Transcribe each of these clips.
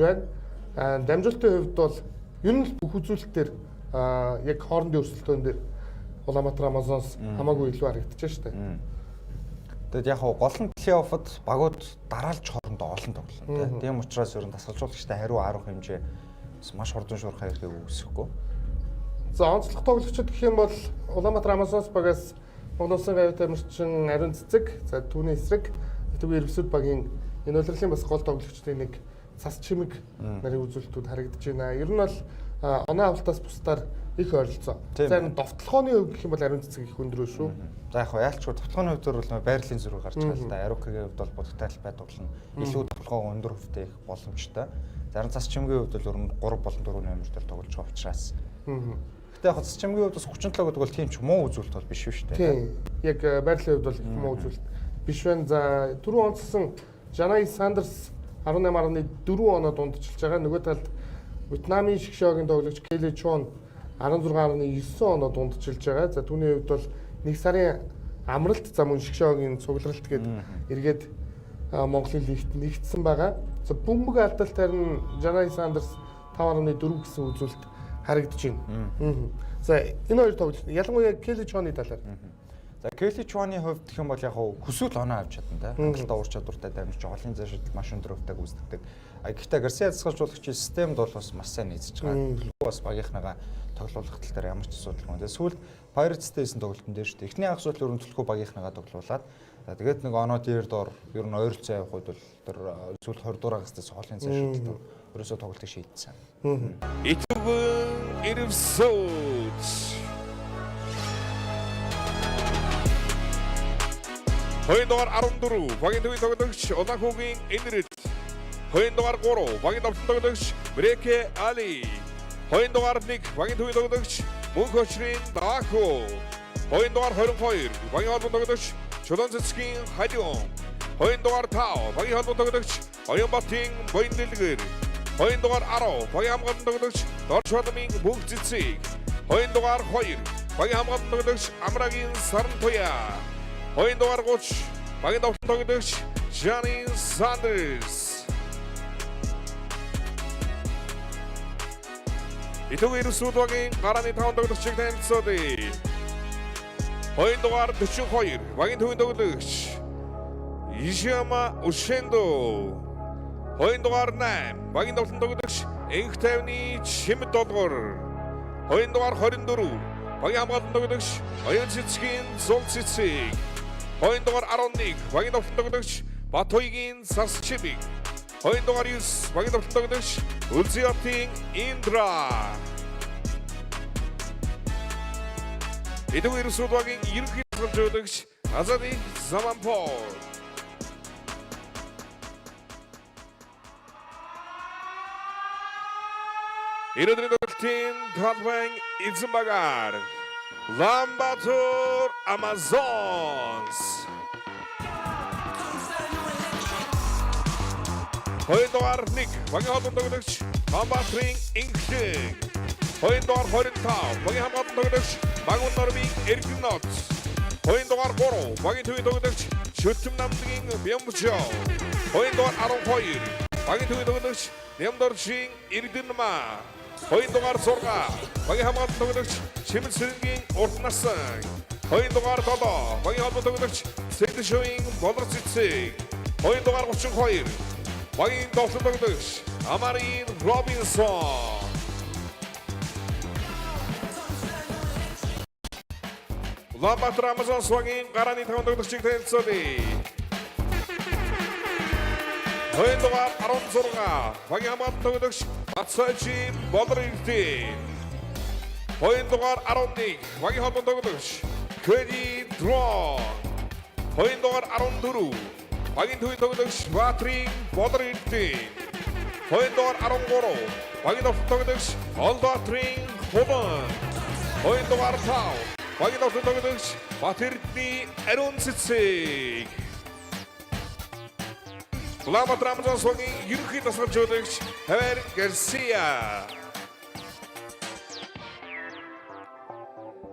байна. Дамжуулалтын хувьд бол ер нь бүх үзүүлэлтээр яг хоорондын өрсөлдөөн дээр Улаанбаатар Амазонс хамаагүй илүү харагдаж шүү дээ. Тэгэд яг гол нь плей-оффод багууд дараалж хоорондоо олон тоглоно. Тийм учраас ер нь дасгалжуулагчтай хариу арга хэмжээ маш хурдан шуурхай ирэхийг үсэхгүй. За онцлог тоглогчид гэх юм бол Улаанбаатар Амазонс багаас Монгол Улсын гавь тамирчин Ариун Цэцэг, за түүний эсрэг Төвийн Эрвсүүд багийн энэ улирлын бас гол тоглогчдын нэг Цас Чимэг нарын үзүүлэлтүүд харагдаж байна. Ер нь бол оноо авалтаас бусдаар их ойролцоо. За энэ довтлохооны хувьд гэх юм бол Ариун Цэцэг их өндөр шүү. За яг яалчгүй довтлохооны хувьд бол байрлалын зөрүү гарч байгаа л да. Ариукагийн хувьд бол будагтай талбай тоглоно. Илүү довтлохоо өндөр хөвтэй их боломжтой. Зарим Цас Чимгийн хувьд бол ер нь 3 болон 4 номер дээр тоглож байгаа учраас. Гэтэ яг Цас Чимгийн хувьд бас 37 гэдэг бол тийм ч муу үзүүлэлт бол биш шүү дээ. Тийм. Яг байрлалын хувьд бол муу үзүүлэлт биш байна. За түрүү онцлсон Жанай Сандерс 18.4 оноо дундчилж байгаа. Нөгөө талд Вьетнамын шгшөөгийн тоглогч Келли Чон 16.9 оноо дундчилж байгаа. За түүний хувьд бол 1 сарын амралт зам үн шгшөөгийн цугларалт гээд эргээд Монголын лигт нэгдсэн байгаа. За бөмбөг алдалт харин Жанай Сандерс 5.4 гэсэн үзүүлэлт харагдаж байна. За энэ хоёр тоглолт ялангуяа Келли Чоны талаар. За Келли Чоны хувьд гэх юм бол яг хүсвэл оноо авч чадна. Хангалттай ур чадвартай дамжиж голын зашид маш өндөр өвтэйг үүсгдэг. Гэхдээ Гарсиа засгалжуулагчийн системд бол бас маш сайн нийцэж байгаа. Төлөвлөгөө бас багийнхнагаа тоглоулах тал дээр ямар ч асуудал නැහැ. Сүүлд Pirates-тэй хийсэн тоглолтын дээр шүү дээ. Эхний анх асуудал өрн төлөвлөгөө багийнхнагаа тоглуулад тэгээд нэг оноо дээр доор ер нь ойролцоо явах үед бол тэр сүүл 20 дуурайгаас голын зашид ерөөсөө тоглолтыг шийдсэн. Итвэн Эрвсүүд 2.14 багийн төвийн тоглогч Улаанхүүгийн Энэрд 2.3 багийн давтан тоглогч Брэке Али 2.1 багийн төвийн тоглогч Мөнхөчрийн Дако 2.22 багийн холбоо тоглогч Чулуун Цэцгийн Хадион 2.5 багийн холбоо тоглогч Оёнбатын Боёндэлгэр 2.10 багийн хамгаалалтын тоглогч Дорчодмын Бүгд Цэцэг 2.2 багийн хамгаалалтын тоглогч Амрагийн Сарантуя 2.30 багийн давтан тоглогч Жанай Сандерс. Итвэн Эрвсүүд багийн гарааны 5 тоглогчийг танилцуулъя. 2.42 багийн төвийн тоглогч Ишиама Ушендо 2.8 багийн давтан тоглогч Энх тайвны Чимэд Долгор 2.24 багийн хамгаалалтын тоглогч Оюун Цэцгийн Зул Цэцэг 2.11 багийн давтан тоглогч Батойгийн Цас Чимэг 2.9 багийн давтан тоглогч Улзиотын Индра. Итвэн Эрвсүүд багийн ерөнхий тоглогч Азадын Заманпол. Ирээдүйн тоглолтын талбайн эзэн багаар Улаанбаатар Амазонс 2.1 багийн холбоо тоглогч Улаанбаатарын Инхлэг 2.25 багийн хамгаалалтын тоглогч Магун Нормын Эргэнот 2.3 багийн төвийн тоглогч Шүтм намдгийн Бямжо 2.12 багийн төвийн тоглогч Нямдоржийн Эрдэнэма 2.6 багийн хамгаалалтын тоглогч Чимэл Сэрэнгийн Урт Насан 2.7 багийн холбоо тоглогч Сэдэшовын Болор Цэцэг 2.32 багийн давтан тоглогч Амарин Робинсон. Улаанбаатар Амазонс багийн гарааны 5 тоглогчийг танилцуулъя. 2.16 багийн хамгаалалтын тоглогч Батсайчи Болор Эрдэнэ 2.11 багийн холбоо тоглогч Кэди Дрон 2.14 багийн төвийн тоглогч Батрын Болор Эрдэнэ 2.13 багийн давтан тоглогч Олбатрын Хулан 2.5 багийн давтан тоглогч Батэрдний Ариун Цэцэг. Улаанбаатар Амазонс багийн ерөнхий дасгалжуулагч Хавер Гарсиа.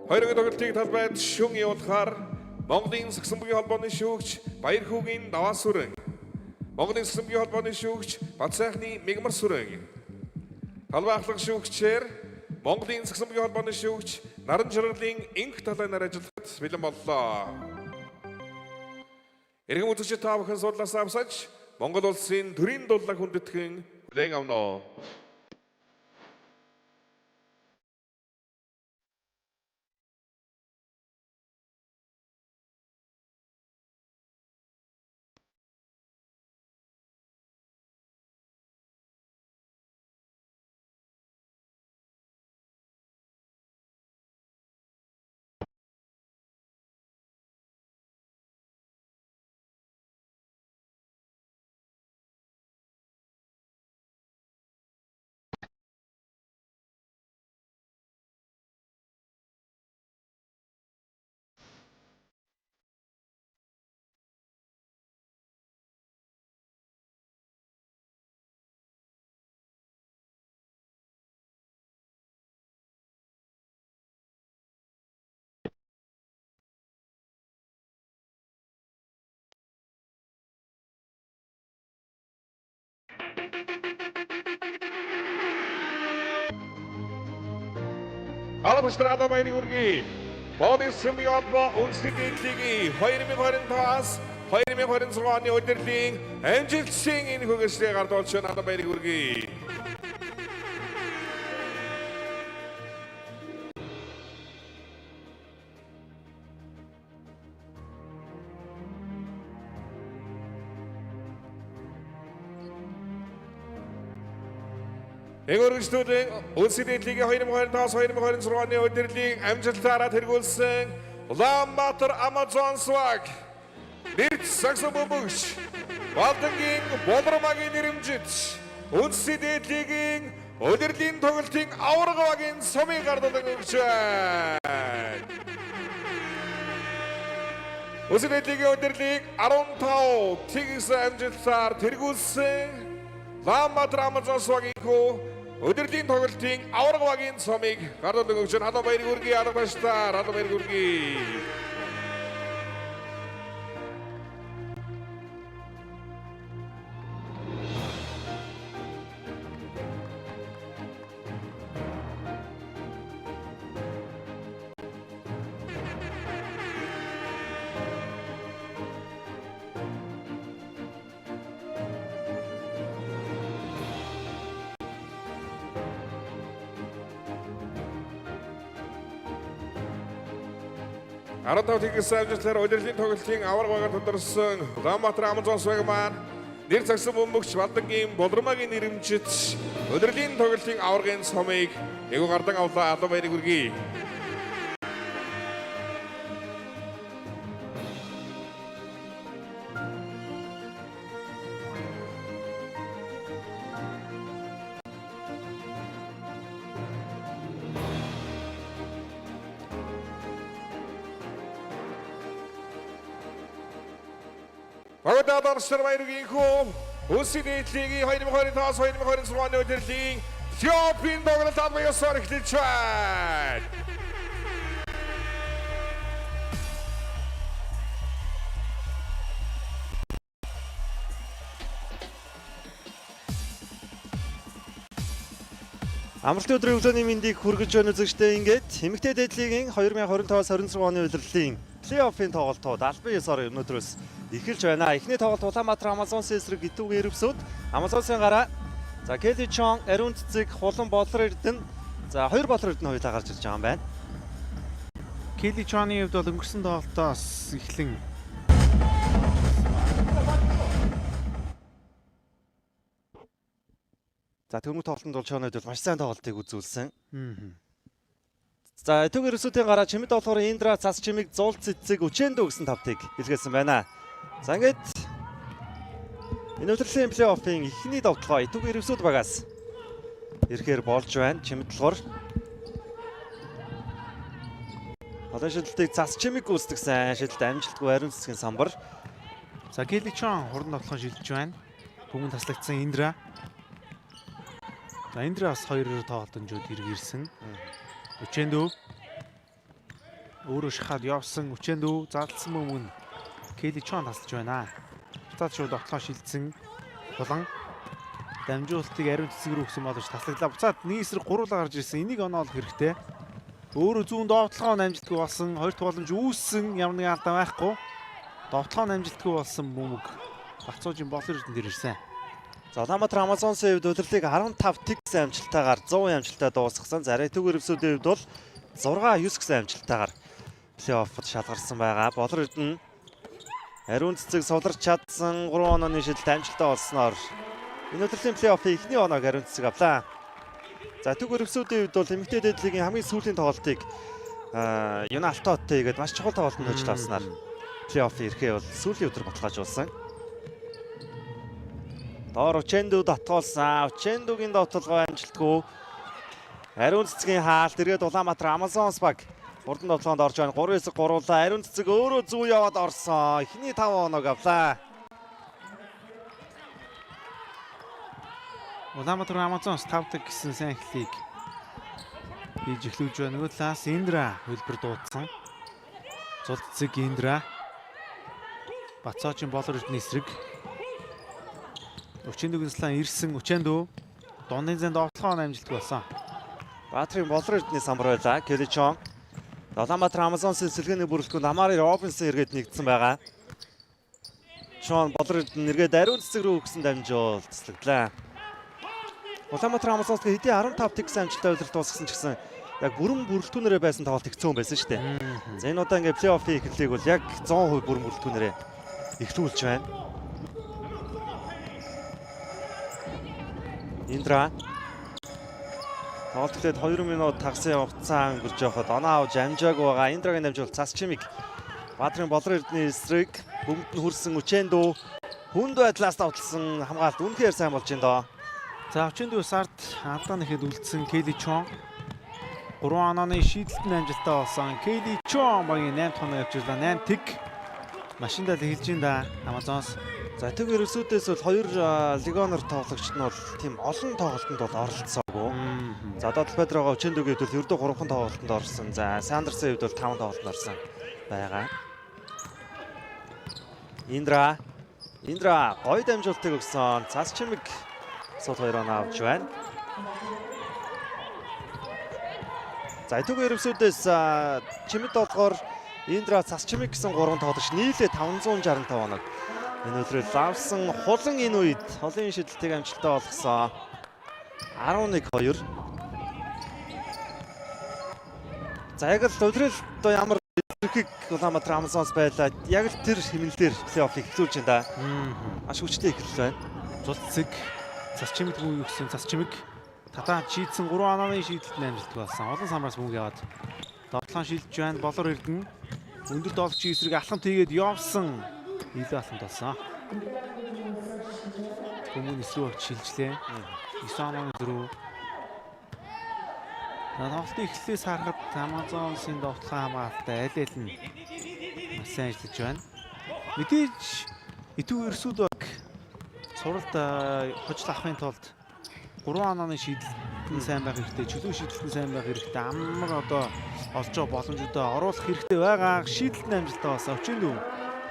Хоёрын тоглолтын талбайд шүн явуулахаар Монголын Сагсанбгийн холбооны шүүгч Баярхүүгийн Даваас Сүрэн, Монголын Цэцэмгийн холбооны шүүгч Батсайхны Мигмар Сүрэн. Талбайхлах шүүгчээр Монголын Цэцэмгийн холбооны шүүгч Наран Жиргэлийн инх талайнаар ажиллахад бэлэн боллоо. Иргэн үзэгчид та бүхэн судлаас авсаж Монгол улсын төрийн дулааг хүндэтгэн бүлээн авнаа. Албастрада Баярын үргийн Монголын Цэцэмгийн холбоо үндэсний лигийн 2025-2026 оны удирдлагын амжилтын энэ хөгжлийг гардуулж байна Баярын үргийн. Эгөргчдүүдийн үндэсний лигийн 2025-2026 оны удирдлагын амжилтаараа тэргүүлсэн Улаанбаатар Амазонсваг нэрт саксофонч Балдангийн Болормагийн нэрэмжит үндэсний лигийн удирдлагын тоглолтын аварга багийн сумын гардуулан өгч байна. Үндэсний лигийн удирдлагыг 15 тэгс амжилтаар тэргүүлсэн Улаанбаатар Амазонсвагийн удирдлагын тоглолтын аварга багийн сумыг гардуулан өгч байна. Баярын үргийн алга баштар Баярын үргийн. Аратав тэгс амжилтаар удирдлагын тоглолтын аварга багаар тодорсон Улаанбаатар Амазонсваг маань нэр саксофонч Балдангийн Болормагийн нэрэмжит удирдлагын тоглолтын аваргын сумыг эгөө гардан авлаа. Баярын үргийн. Багтаадаар Баярын хөө үндэсний лигийн 2025-2026 оны удирдлагын Этиопийн тоглолт авьяасаар эхэлж байна. Амралтын өдрийн өглөөний мэндийг хүргэж байна үзэгчдээ. Ингээд эмэгтэй дээдлигийн 2025-26 оны удирдлагын плей-оффын тоглолтууд албан ёсоор өнөөдрөөс эхэлж байна. Эхний тоглолт Улаанбаатар Амазонс эсрэг Гитүүгийн Эрвсүүд Амазонсын гараа. За Келли Чон, Ариун Цэцэг, Хулан Болор Эрдэнэ. За хоёр Болор Эрдэнэ хоёулаа гарч ирж байгаа юм байна. Келли Чоны хувьд бол өнгөрсөн тоглолтоос эхлэн за түрмэг тоглолтод бол Чонод бол маш сайн тоглолтыг үзүүлсэн. За Этиопийн Эрвсүүдийн гараа чимэд болохоор Индра цас чимэг зул цэцэг Үчэндө гэсэн тавтыг илгээсэн байна. За ингээд энэ удирдлагын плей-оффын эхний тоглолтоо Этиопийн Эрвсүүд багаас ирэхээр болж байна. Чимэд болохоор олон шилжилтийг цас чимэг гүйцэтгсэн шилжилт амжилтгүй Ариун Цэцгийн самбар. за Келли Чон хурдан тоглохоо шилжиж байна. Бүгд таслагдсан Индра. За Индра бас хоёр тоглолтод иргэрсэн. Үчэндө өөрөө шахаад явсан Үчэндө задлсан мөн Келли Чон тасалж байна. буцаад шууд отлоо шилжсэн Булан дамжуултыг ариун цэцэг рүү өгсөн боловч таслаглаа. Буцаад нэг эсрэг гуруулаа гарч ирсэн. Энийг оноолох хэрэгтэй. Өөрөө зүүн довтлогоо амжилтгүй болсон. Хоёр дахь боломж үүссэн. Ямар нэгэн алдаа байхгүй. Довтлогоо амжилтгүй болсон бөмбөг Бацуужийн болор эрдэнэ дээр ирсэн. За Улаанбаатар Амазонсын хувьд удирдлыг 15 тикс амжилтаагаар 100 амжилтаа дуусгасан. Зарайтүг өрөвсүүдийн хувьд бол 6-9 гэсэн амжилтаагаар плей-оффод шалгарсан байгаа. Болор эрдэнэ ариун цэцэг суларч чадсан 3 онооны шидэлт амжилтаа олсноор энэ удирдлийн плей-оффын эхний оноог ариун цэцэг авлаа. За түг өрөвсүүдийн хувьд бол эмэгтэй дээд лигийн хамгийн сүүлийн тоглолтыг Юналтоттой гээд маш чухал тоглолтод хожил авснаар плей-оффын эрхээ бол сүүлийн өдөр баталгаажуулсан. Доор Ученду дотгоолсан. Учендугийн довтлогоо амжилтгүй. Ариун цэцгийн хаалт эргээд Улаанбаатар Амазонс баг урдан довтлоонд орж байна. 3-9 гуруулаа. Ариун цэцэг өөрөө зүү яваад орсон. Эхний 5 оног авлаа. Улаанбаатар Амазонс 5 гэсэн сайн эхлэлийг хийж эхлүүлж байна. Нөгөө талаас Индра хөлбөр дуудсан. Цул цэцэг Индра. Бацуужийн болор эрдэнэ эсрэг. Учендугийн слан ирсэн. Ученду дундын зэнд довтлогоо амжилтгүй болсон. Баатрын болор эрдэнэ самбар байлаа. Келичон. Улаанбаатар Амазонсын сэлгээний бүрэлдэхүүнд Амари Робинсон эргээд нэгдсэн байгаа. Шон болор эрдэнэ эргээд ариун цэцэг рүү өгсөн дамжуул цэцлэглээ. Улаанбаатар Амазонс хэдийн 15 тикс амжилтаа удирдах дуусгасан ч гэсэн яг бүрэн бүрэлдэхүүнээрээ байсан тоглолт хэцүү байсан шүү дээ. За энэ удаа ингээ плей-оффын эхлэлийг бол яг 100% бүрэн бүрэлдэхүүнээрээ эхлүүлж байна. Индра тоглолт эхлээд 2 минут тагсан хугацаа өнгөрч явахад оноо авч амжаагүй байгаа. Индрагийн дамжуул цас чимиг Баатрын болор эрдэнэ эсрэг бөмбөд нь хүрсэн Ученду хүнд байдлаас давталсан хамгаалалт үнэхээр сайн болж байна доо. За Ученду сард алдаа нэхэд үлдсэн Келичон 3 онооны шийдэлтэн амжилтаа болсон. Келичон багийн 8 тоног авчирлаа. 8 тик машиндаа л эхэлж байна да Амазонс. За тэг ерөөсөөдөөс бол 2 легионер тоглогчд нь бол тийм олон тоглолтод бол оролцоогүй. За Додол Педрого Учендугийн хувьд ердөө 3 тоглолтод орсон. За Сандерсын хувьд бол 5 тоглолтод орсон байгаа. Индра гоё дамжуултыг өгсөн. Цас чимэг сууд 2 оноо авч байна. За түг ерөөсөөдөөс чимэд долгоор Индра цас чимэг гэсэн 3 тоглогч нийлээ 565 оноо. Энэ өдрөө лавсан хулан энэ үед холын шидэлтийг амжилтаа олгосон. 11-2. За яг л өдрөл одоо ямар эрхийг Улаанбаатар Амазонс байлаа. Яг л тэр хэмнэлээр плей-оффыг эхлүүлж байна да. Маш хүчтэй эхэлж байна. Цул цэцэг цас чимэг бүү өгсөн. Цас чимэг татаа шийдсэн 3 онооны шийдэлтэн амжилтгүй болсон. Олон самраас бүүг яваад довтлон шилжиж байна. Болор эрдэнэ өндөр довтлогчийн эсрэг алхамт хийгээд явсан. Илүү алхамт болсон. Хүмүүн эсрэг шилжлээ. 9 онооны дөрөв. Тоглолтын эхлэлээс харахад Амазонсын довтлогын хамгаалалтаа аль аль нь маш сайн ажиллаж байна. Мэдээж Итүү Ерсүүд баг суралт хожил авахын тулд 3 онооны шийдэлтэн сайн байх хэрэгтэй, чөлөө шийдэлтэн сайн байх хэрэгтэй, амар одоо олж байгаа боломжуудаа оруулах хэрэгтэй байгаа. Шийдэлтэн амжилтаа болсон. Ученду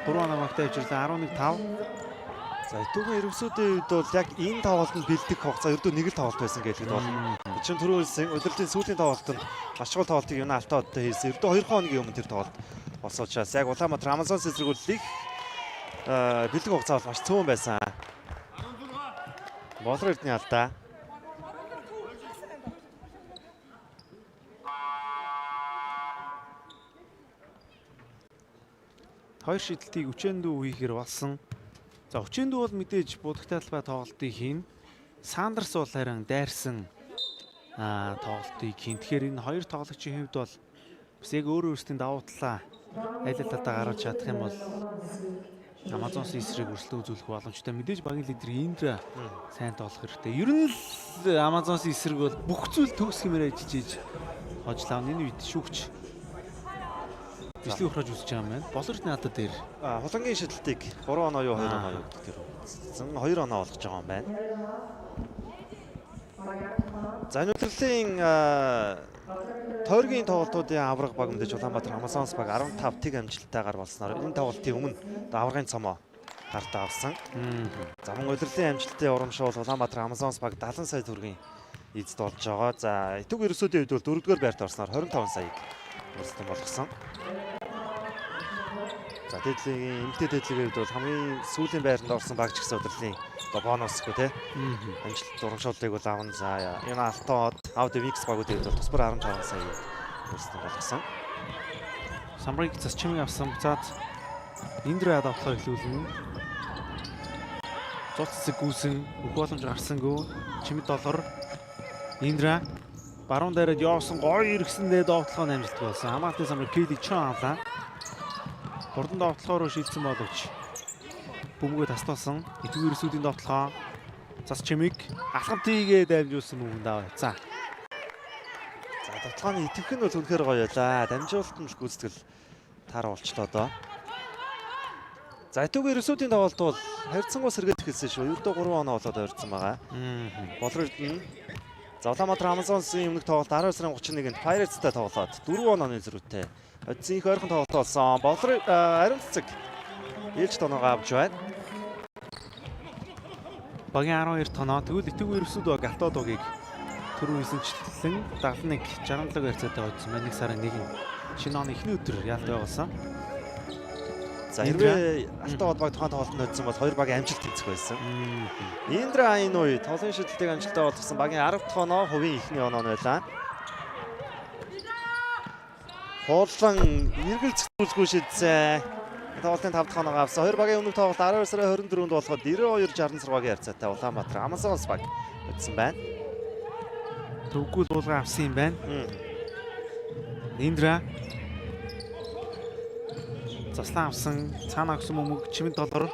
3 оноо магтаа авчирлаа 11-5. За Итүүгийн ерөөсүүдийн үед бол яг энэ тоглолтод бэлдэх хугацаа ердөө нэг л тоглолт байсан гэдэг бол чинь түрүүлсэн удирдлын сүүлийн тоглолтод маш чухал тоглолтыг Юналтоттой хийсэн. Ердөө 2 хоногийн өмнө тэр тоглолт болсон учраас яг Улаанбаатар Амазонс эсрэгүүлэх бэлдэх хугацаа бол маш цөөн байсан. Болор эрдэнэ алдаа. Хоёр шийдэлтийг Ученду хийхээр болсон. За Ученду бол мэдээж будагтай талбай тоглолтыг хийн. Сандерс бол харин дайрсан тоглолтыг хийн. Тэгэхээр энэ хоёр тоглогчийн хувьд бол бас яг өөр өөрсдийн давуу талаа аль талдаа гаргаж чадах юм бол Амазонс эсрэг өрсөлдөө үзүүлэх боломжтой. Мэдээж багийн лидер Индра сайн тоглох хэрэгтэй. Ер нь л Амазонс эсрэг бол бүх зүйл төгс хэмээр ажиллаж хожлаа. Энэ үед шүүгч бичлэг ухрааж үзэж байгаа юм байна. Болорт надад дээр Хулангийн шидэлтийг 3 оноо юу 2 оноо юу гэхээр үзсэн 2 оноо болгож байгаа юм байна. За энэ удирдлагын тойргийн тоглолтуудын авраг баг мэдээж Улаанбаатар Амазонс баг 15 тиг амжилттайгаар болсноор энэ тоглолтын өмнө аврагын цомоо гартаа авсан. За мөн удирлын амжилтын урамшуул Улаанбаатар Амазонс баг 70 сая төгрөгийн эзэд болж байгаа. За Итүг ерөөсүүдийн үед бол 4-р байрт орсноор 25 саяг өрсөлдөн болгосон. За дээдлийн эмэгтэй дээдлийн үед бол хамгийн сүүлийн байранд орсон баг ч гэсэн удирлын бонусгүй тий. Амжилт урамшууллыг бол авна. За энэ Алтоод Audi Mix багуудын үед бол тусбар 15 сая өрсөлдөн болгосон. Самбарыг засчмыг авсан буцаад Индра давхлаа эхлүүлнэ. Цуцсэг гүйсэн бүх боломж гарсангүй Чимэд доллар Индра баруун дайраад явсан гоё иргэсэндээ довтлогоо амжилт болсон. Хамаатны самбар Кейли Чон авлаа. Хурдан довтлогоор шилжсэн боловч бөмбөгөө таслуулсан. Итүг ерөөсүүдийн довтлогоо засчмыг алхамтыгээ дамжуулсан мөнгөнд аваа. За довтлооны итгэх нь бол үнэхээр гоё байлаа. Дамжуулалт нь гүйцэтгэл таар болчлоо доо. За Итүг ерөөсүүдийн тоглолт бол харьцангуй сэргээд эхэлсэн шүү. Ердөө 3 оноо болоод ойрцсон байгаа. Болор Эрдэнэ. За Улаанбаатар Амазонсын өмнөх тоглолт 12 сарын 31-нд Pirates-тай тоглоод 4 онооны зэрэгтэй одсын их ойрхон тоглолт болсон. Болор ариун цэцэг ээлж тоноогоо авч байна. Багийн 12 тоноо. Тэгвэл Итүг ерөөсүүд баг Алтодогийг түрүү эсэнчлэн 71-67 байрцаатай хоцсон. 1 сарын 1-ний шинэ оны эхний өдөр яалтай болсон. За хэрвээ Алтод баг тухайн тоглолтод хоцсон бол хоёр багийн амжилт тэнцэх байсан. Индра энэ үед тоглоом шидэлтийг амжилттай болгосон багийн 10 дахь оноо хувийн эхний оноо нь байлаа. Хуулан эргэлзэхгүйсгүй шидсэн. Тоглолтын 5 дахь оноогоо авсан. Хоёр багийн өмнөх тоглолт 12 сарын 24-нд болоход 92-66-гийн харьцаатай Улаанбаатар Амазонс баг хоцсон байна. Төвгүй дуулга авсан юм байна. Индра заслан авсан цаана өгсөн бөмбөг Чимэд доллар.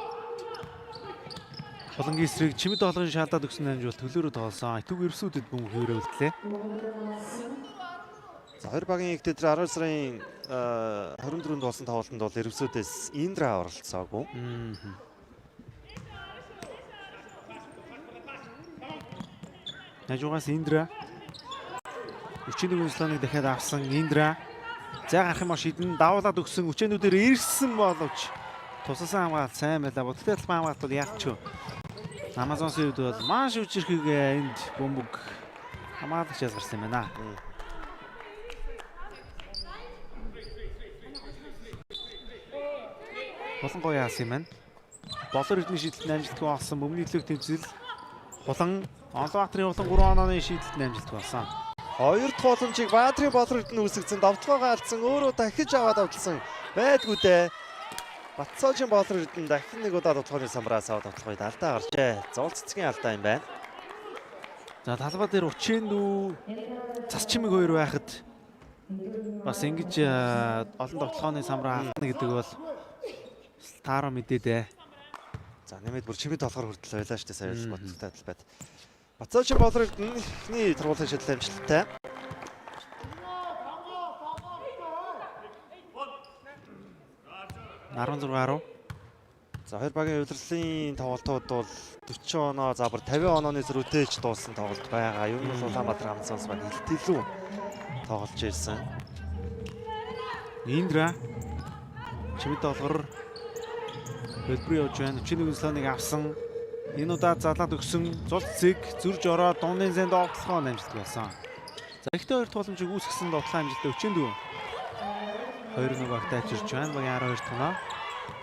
Холонгийн эсрэг Чимэд долларын шаалдаад өгсөн амжилт төлөөрөө тоглосон. Итүг ерөөсүүдэд бөмбөг хөврөлдлээ. За хоёр багийн игтэй 12 сарын 24-нд болсон тоглолтод бол ерөөсүүдээс Индра оролцоогүй. Нажуугаас Индра өчигдөр үнслэнийг дахиад авсан Индра зай гарах юм а шидэн давуулаад өгсөн өчөөнүүдээр ирсэн боловч тусалсан хамгаалалт сайн байлаа. Бүтээл хамгаалалт бол яалтчгүй. Амазонсын үед бол маш үжирхэг энд бөмбөг хамаалагч ялгарсан юм байна. Болон гоё яасан юм байна. Болор Эрдэнэ шийдэлтэн амжилтгүй болсон. Бөмбөгийн төлөв тэмцэл Улаан Улаанбаатарын Улаан 3 онооны шийдэлтэн амжилтгүй болсон. Хоёр дахь боломжийг Баатрын Болор Эрдэнэ үүсгэсэн, давталгаагаа алдсан, өөрөө дахиж аваад авдалсан байдгүй дээ. Батцоожийн Болор Эрдэнэ дахин нэг удаа давталгааны самбараас аваад давталгааг алдаа гарчээ. Зол цэцгийн алдаа юм байна. За талбай дээр Учэндүү засчмыг хоёр байхад бас ингэж олон давталгааны самбараа алдна гэдэг бол таараа мэдээ. За нэмээд бүр Чимэд болохоор хүртэл байлаа шүү дээ. Сая бодолтой адил байд. Батцоожийн Болор Эрдэнэ эхний тургуулын шийдэл амжилттай. $16. За хоёр багийн удирлын тоглолтууд бол 40 оноо, за бүр 50 онооны зэрэгтэй ч дууссан тоглолт байгаа. Ер нь бол Улаанбаатар Амазонс баг илтэлүү тоглож ирсэн. Индра Чимэд доллар Хэлбэр явж байна. Өчигдөр үнслэнийг авсан. Энэ удаа залаад өгсөн зул цэг зөрж ороод дундын зэнд довтлогоо амжилт болсон. За ихтэй хоёр тууламжийг үүсгэсэн довтлоо амжилттай Өчигдөр 2-1 багтаа авчирч байна. Багийн 12 тоноо.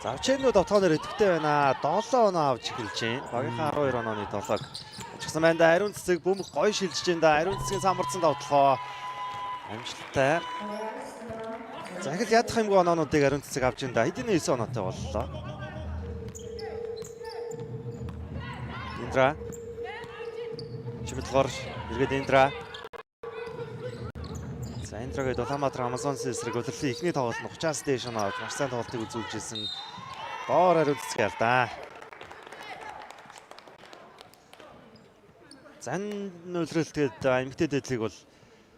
За Өчигдөр довтлогоор идэвхтэй байна. 7 оноо авч эхэлж байна. Багийнхаа 12 онооны 7-г авчихсан байна да. Ариун цэцэг бөмбөг гоё шилжиж байна да. Ариун цэцгийн самбарцсан довтлогоо амжилттай. За их л ядах юмгүй оноонуудыг ариун цэцэг авч байна да. Хэдийн 9 оноотой боллоо. Индра Чимэд доллар эргээд Индра. За Индрагээд Улаанбаатар Амазонсын эсрэг удирлын эхний тоглолт нь 30-аас дээш оноо авч маш сайн тоглолтыг үзүүлж ирсэн. Доор ариун цэцэг алдаа. За энэ үлрэлтгээд эмэгтэй дээдлийг бол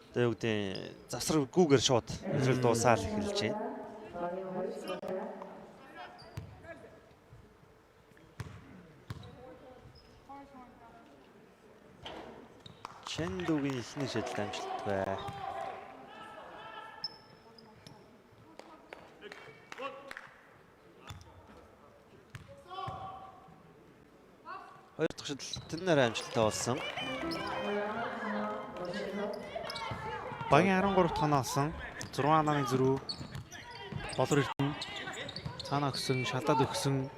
одоо юу гэдэг завсраггүйгээр шууд үлрэл дуусаал эхэлж байна. Чэндүүгийн эхний шийдэлт амжилт бай. шидэлтэн арай амжилттай болсон. Багийн 13 тоноо олсон. 6-0. Болор Эрдэнэ цаана өгсөн, шатаад өгсөн.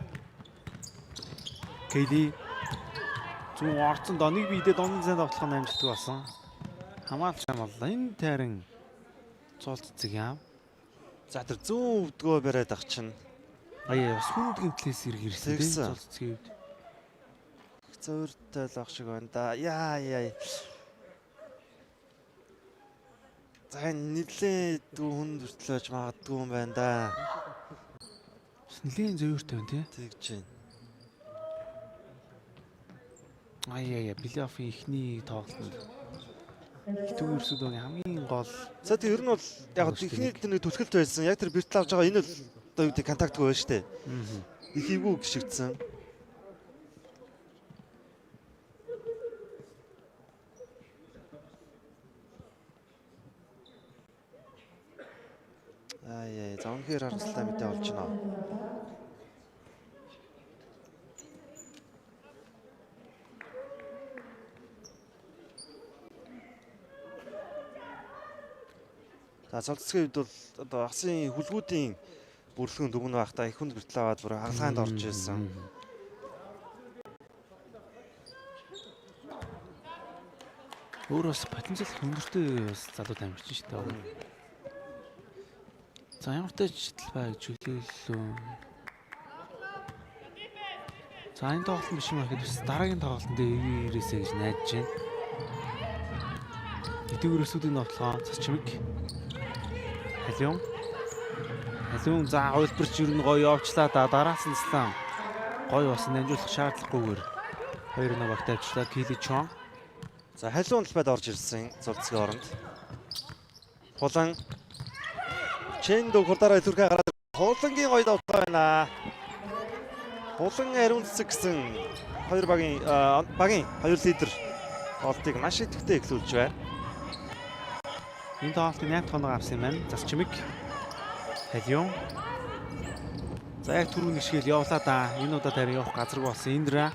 KD зүүн орцсон доныг биедээ донын зэнд автлах нь амжилттай болсон. Хамгаалч амлаа. Энэ тайран цолт цэг яам. За тэр зүүн өвдгөө бариад ах чинь. Аяа бас хүнд гэмтлээс ирсэн тийм цолт цэгийн үед. Зөөртэй л ах шиг байна да. Яа. За нэлээд хүн хүртлөөж магадгүй юм байна да. Нэлийн зөөртэй байна тий. Тэгж байна. Аяа плей-оффын ихний тоглолтод Түг ерсөдөгийн хамгийн гол. За тэр ер нь бол яг ихний тэр түлхэлт байсан. Яг тэр бэртэл авч байгаа энэ л одоо юу гэдэг контактгүй байна шүү дээ. Их эвгүй гიშгдсэн. За үнэхээр харамсалтай мэдээ болж байна. За цолцгийн үед бол одоо асын хүлгүүдийн бүрлэгэн дүгнэ байхдаа их хүнд бэртэл аваад бүр хагалгаанд орж ирсэн. Өөрөөс потенциал өндөртэй бас залуу амжилт шүү дээ. За ямар ч ажил бай гэж хүлээлээ. За энэ тоглолт биш юм ахэд дараагийн тоглолтод ирээсэй гэж найдаж байна. Эдгээрсүүдийн тоглоо цачмиг. Халиун за хөлбөрч юу н гоё явчлаа да дараас нь слам. Гоё бас намжуулах шаардлагагүйгээр 2-1 багт авчлаа Кили Чон. За халиун талбайд орж ирсэн цолцгийн оронд. Хулан Чэндо хурдаараа түрхээ гараад хулангийн гоё давтгаа байна. Хулан ариун цэцэг гэсэн хоёр багийн хоёр лидер болтыг маш идэвхтэй эхлүүлж байна. Энэ тоглолтын 8 тоног авсан юм байна. Засчмиг. Халиун. За яг түрүүний шигэл явлаа да. Энэ удаа тарин явах газаргүй болсон. Индра.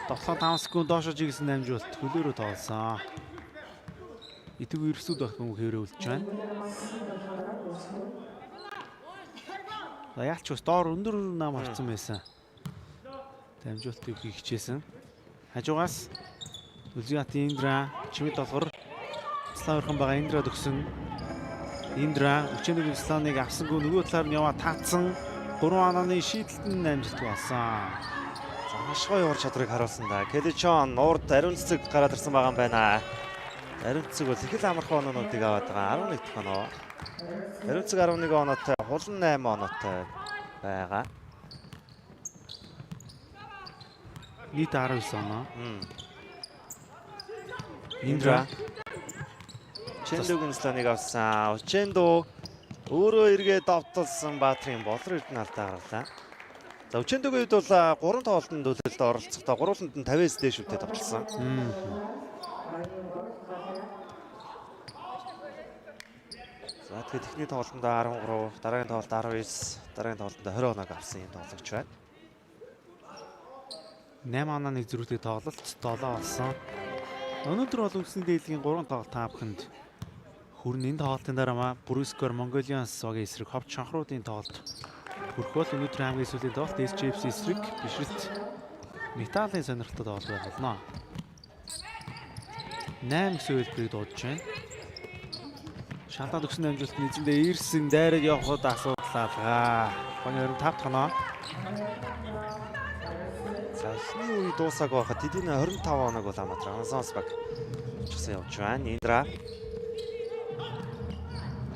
7-5 секунд доошо жигсэн намжуулт хөлөөрөө тоглосон. Итэг ерсүүд байх юм хэврээ үлдэж байна. За яалч бас доор өндөр нам харцсан байсан. Дамжуултыг хийх хичээсэн. Хажуугаас Үлзиат Индра чимэд долгор Славырхан байгаа Индрад өгсөн. Индра өчигдөр Славныг авсангүй нөгөө талаар нь яваа таацсан 3 ананы шийдэлтэн амжилт болсон. За маш гоё ур чадрыг харуулсан да. Келичон урд ариун цэцэг гараад ирсэн байгаа юм байна. Ариун цэцэг бол их л амархан оноонуудыг аваад байгаа 11 дахь оноо. Ариун цэцэг 11 оноотой, хулан 8 оноотой байгаа. Нийт 19 оноо. Индра Чэндогийн сланыг авсан. Чэндо өөрөө эргээд давталсан Баатрын болор эрдэнэ алдаа гарлаа. За Чэндогийн үед бол 3 тоглолтод төлөлд оролцохдоо гурвууланд нь 50-аас дээш үедээ давталсан. За тэгэхээр техникийн тоглолтод 13, дараагийн тоглолтод 19, дараагийн тоглолтод 20 оног авсан юм тоглогч байна. 8 онооны зөрүүтэй тоглолт 7 болсон. Өнөөдөр бол үндсэн дээдлийн 3 тоглолт таавханд хүрнэ. Энэ тоглолтын дараа Брюскор Монголианс огийн эсрэг ховч шанхруудын тоглолт хүрэх бол өнөөдөр хамгийн сүүлийн тоглолт SJFC эсрэг бишрэлт металлын сонирхолтой тоглолт байх болно. 8 зөвлөлтийг дуудаж байна. Шантаад өгсөн амжилт нэзэндээ ирсэн дайраг явхад асуудал. Багийн 25 тоноо. За эхний үе дуусааг байхад тэдний 25 оног бол Аматран Амазонс баг чигсэн явж байна. Индра.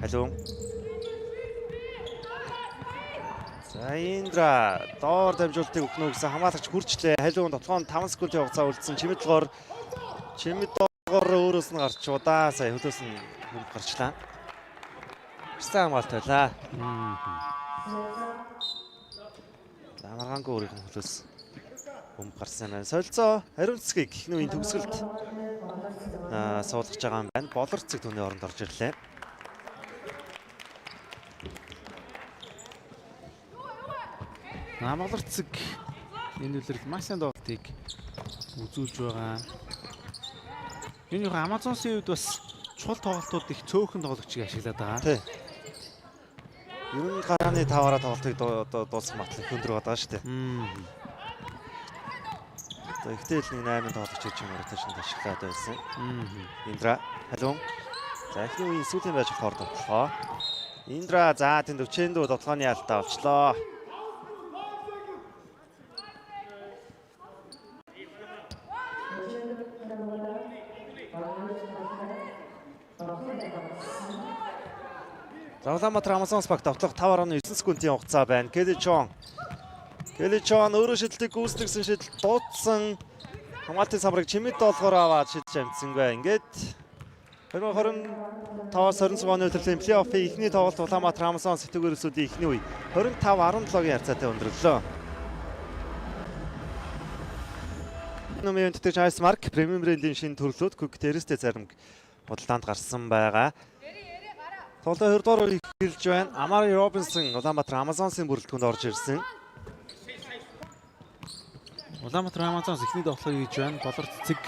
Халиун. За Индра доор дамжуултыг өгнө гэсэн хамгаалагч хүрчлээ. Халиун тоглоом 5 секундын хугацаа үлдсэн. Чимэд доогоор өөрөөс нь гарч удаа сая хөлөөс нь хүнд гарчлаа. Хэвсэн хамгаалт байлаа. За маргаангүй өөрийнх нь хөлөөс хүнд гарсан байна. Солилцоо ариун цэцгийг эхний үеийн төгсгөлд суулгаж байгаа юм байна. Болор цэцэг түүний оронд орж ирлээ. Намгалар цэг Энэ үлрэл маш сайн тоглолтыг үзүүлж байгаа. Энэ яг Амазонсын үед бас чухал тоглолтууд их цөөхөн тоглогчийг ашиглаад байгаа. Тий. 90 гарааны 5-аараа тоглолтыг дуусгах магадлал их өндөр байгаа шүү дээ. За ихтэй л 8 тоглогч гэж юм роташнд ашиглаад байсан. Индра халуун. За эхний үеийн сүүлийн байж болохоор тоглолоо. Индра за тэнд өчөөндөө тоглооны алдаа олчлоо. За Улаанбаатар Амазонс баг тоглох 5.9 секундын хугацаа байна. Келли Чон өөрөө шидэлтийг гүйцэтгэсэн шидэл дуудсан. Хамгаалтын самбарыг чимэд долгоор аваад шидэж амжсангүй. Ингээд 2025-26 оны удирдлагын плей-оффын эхний тоглолт Улаанбаатар Амазонс сэтгүүр өсүүдийн эхний үе 25-17-гийн харьцаатай өндөрлөө. Номын тэтгэж Айсмарк премиум брендийн шинэ төрлүүд Quick Terrace зарим худалдаанд гарсан байгаа. Тоглолтын 2 дугаар үеийг эхэлж байна. Амари Робинсон Улаанбаатар Амазонсын бүрэлдэхүүнд орж ирсэн. Улаанбаатар Амазонс эхний тоглолтыг хийж байна. Болор цэцэг.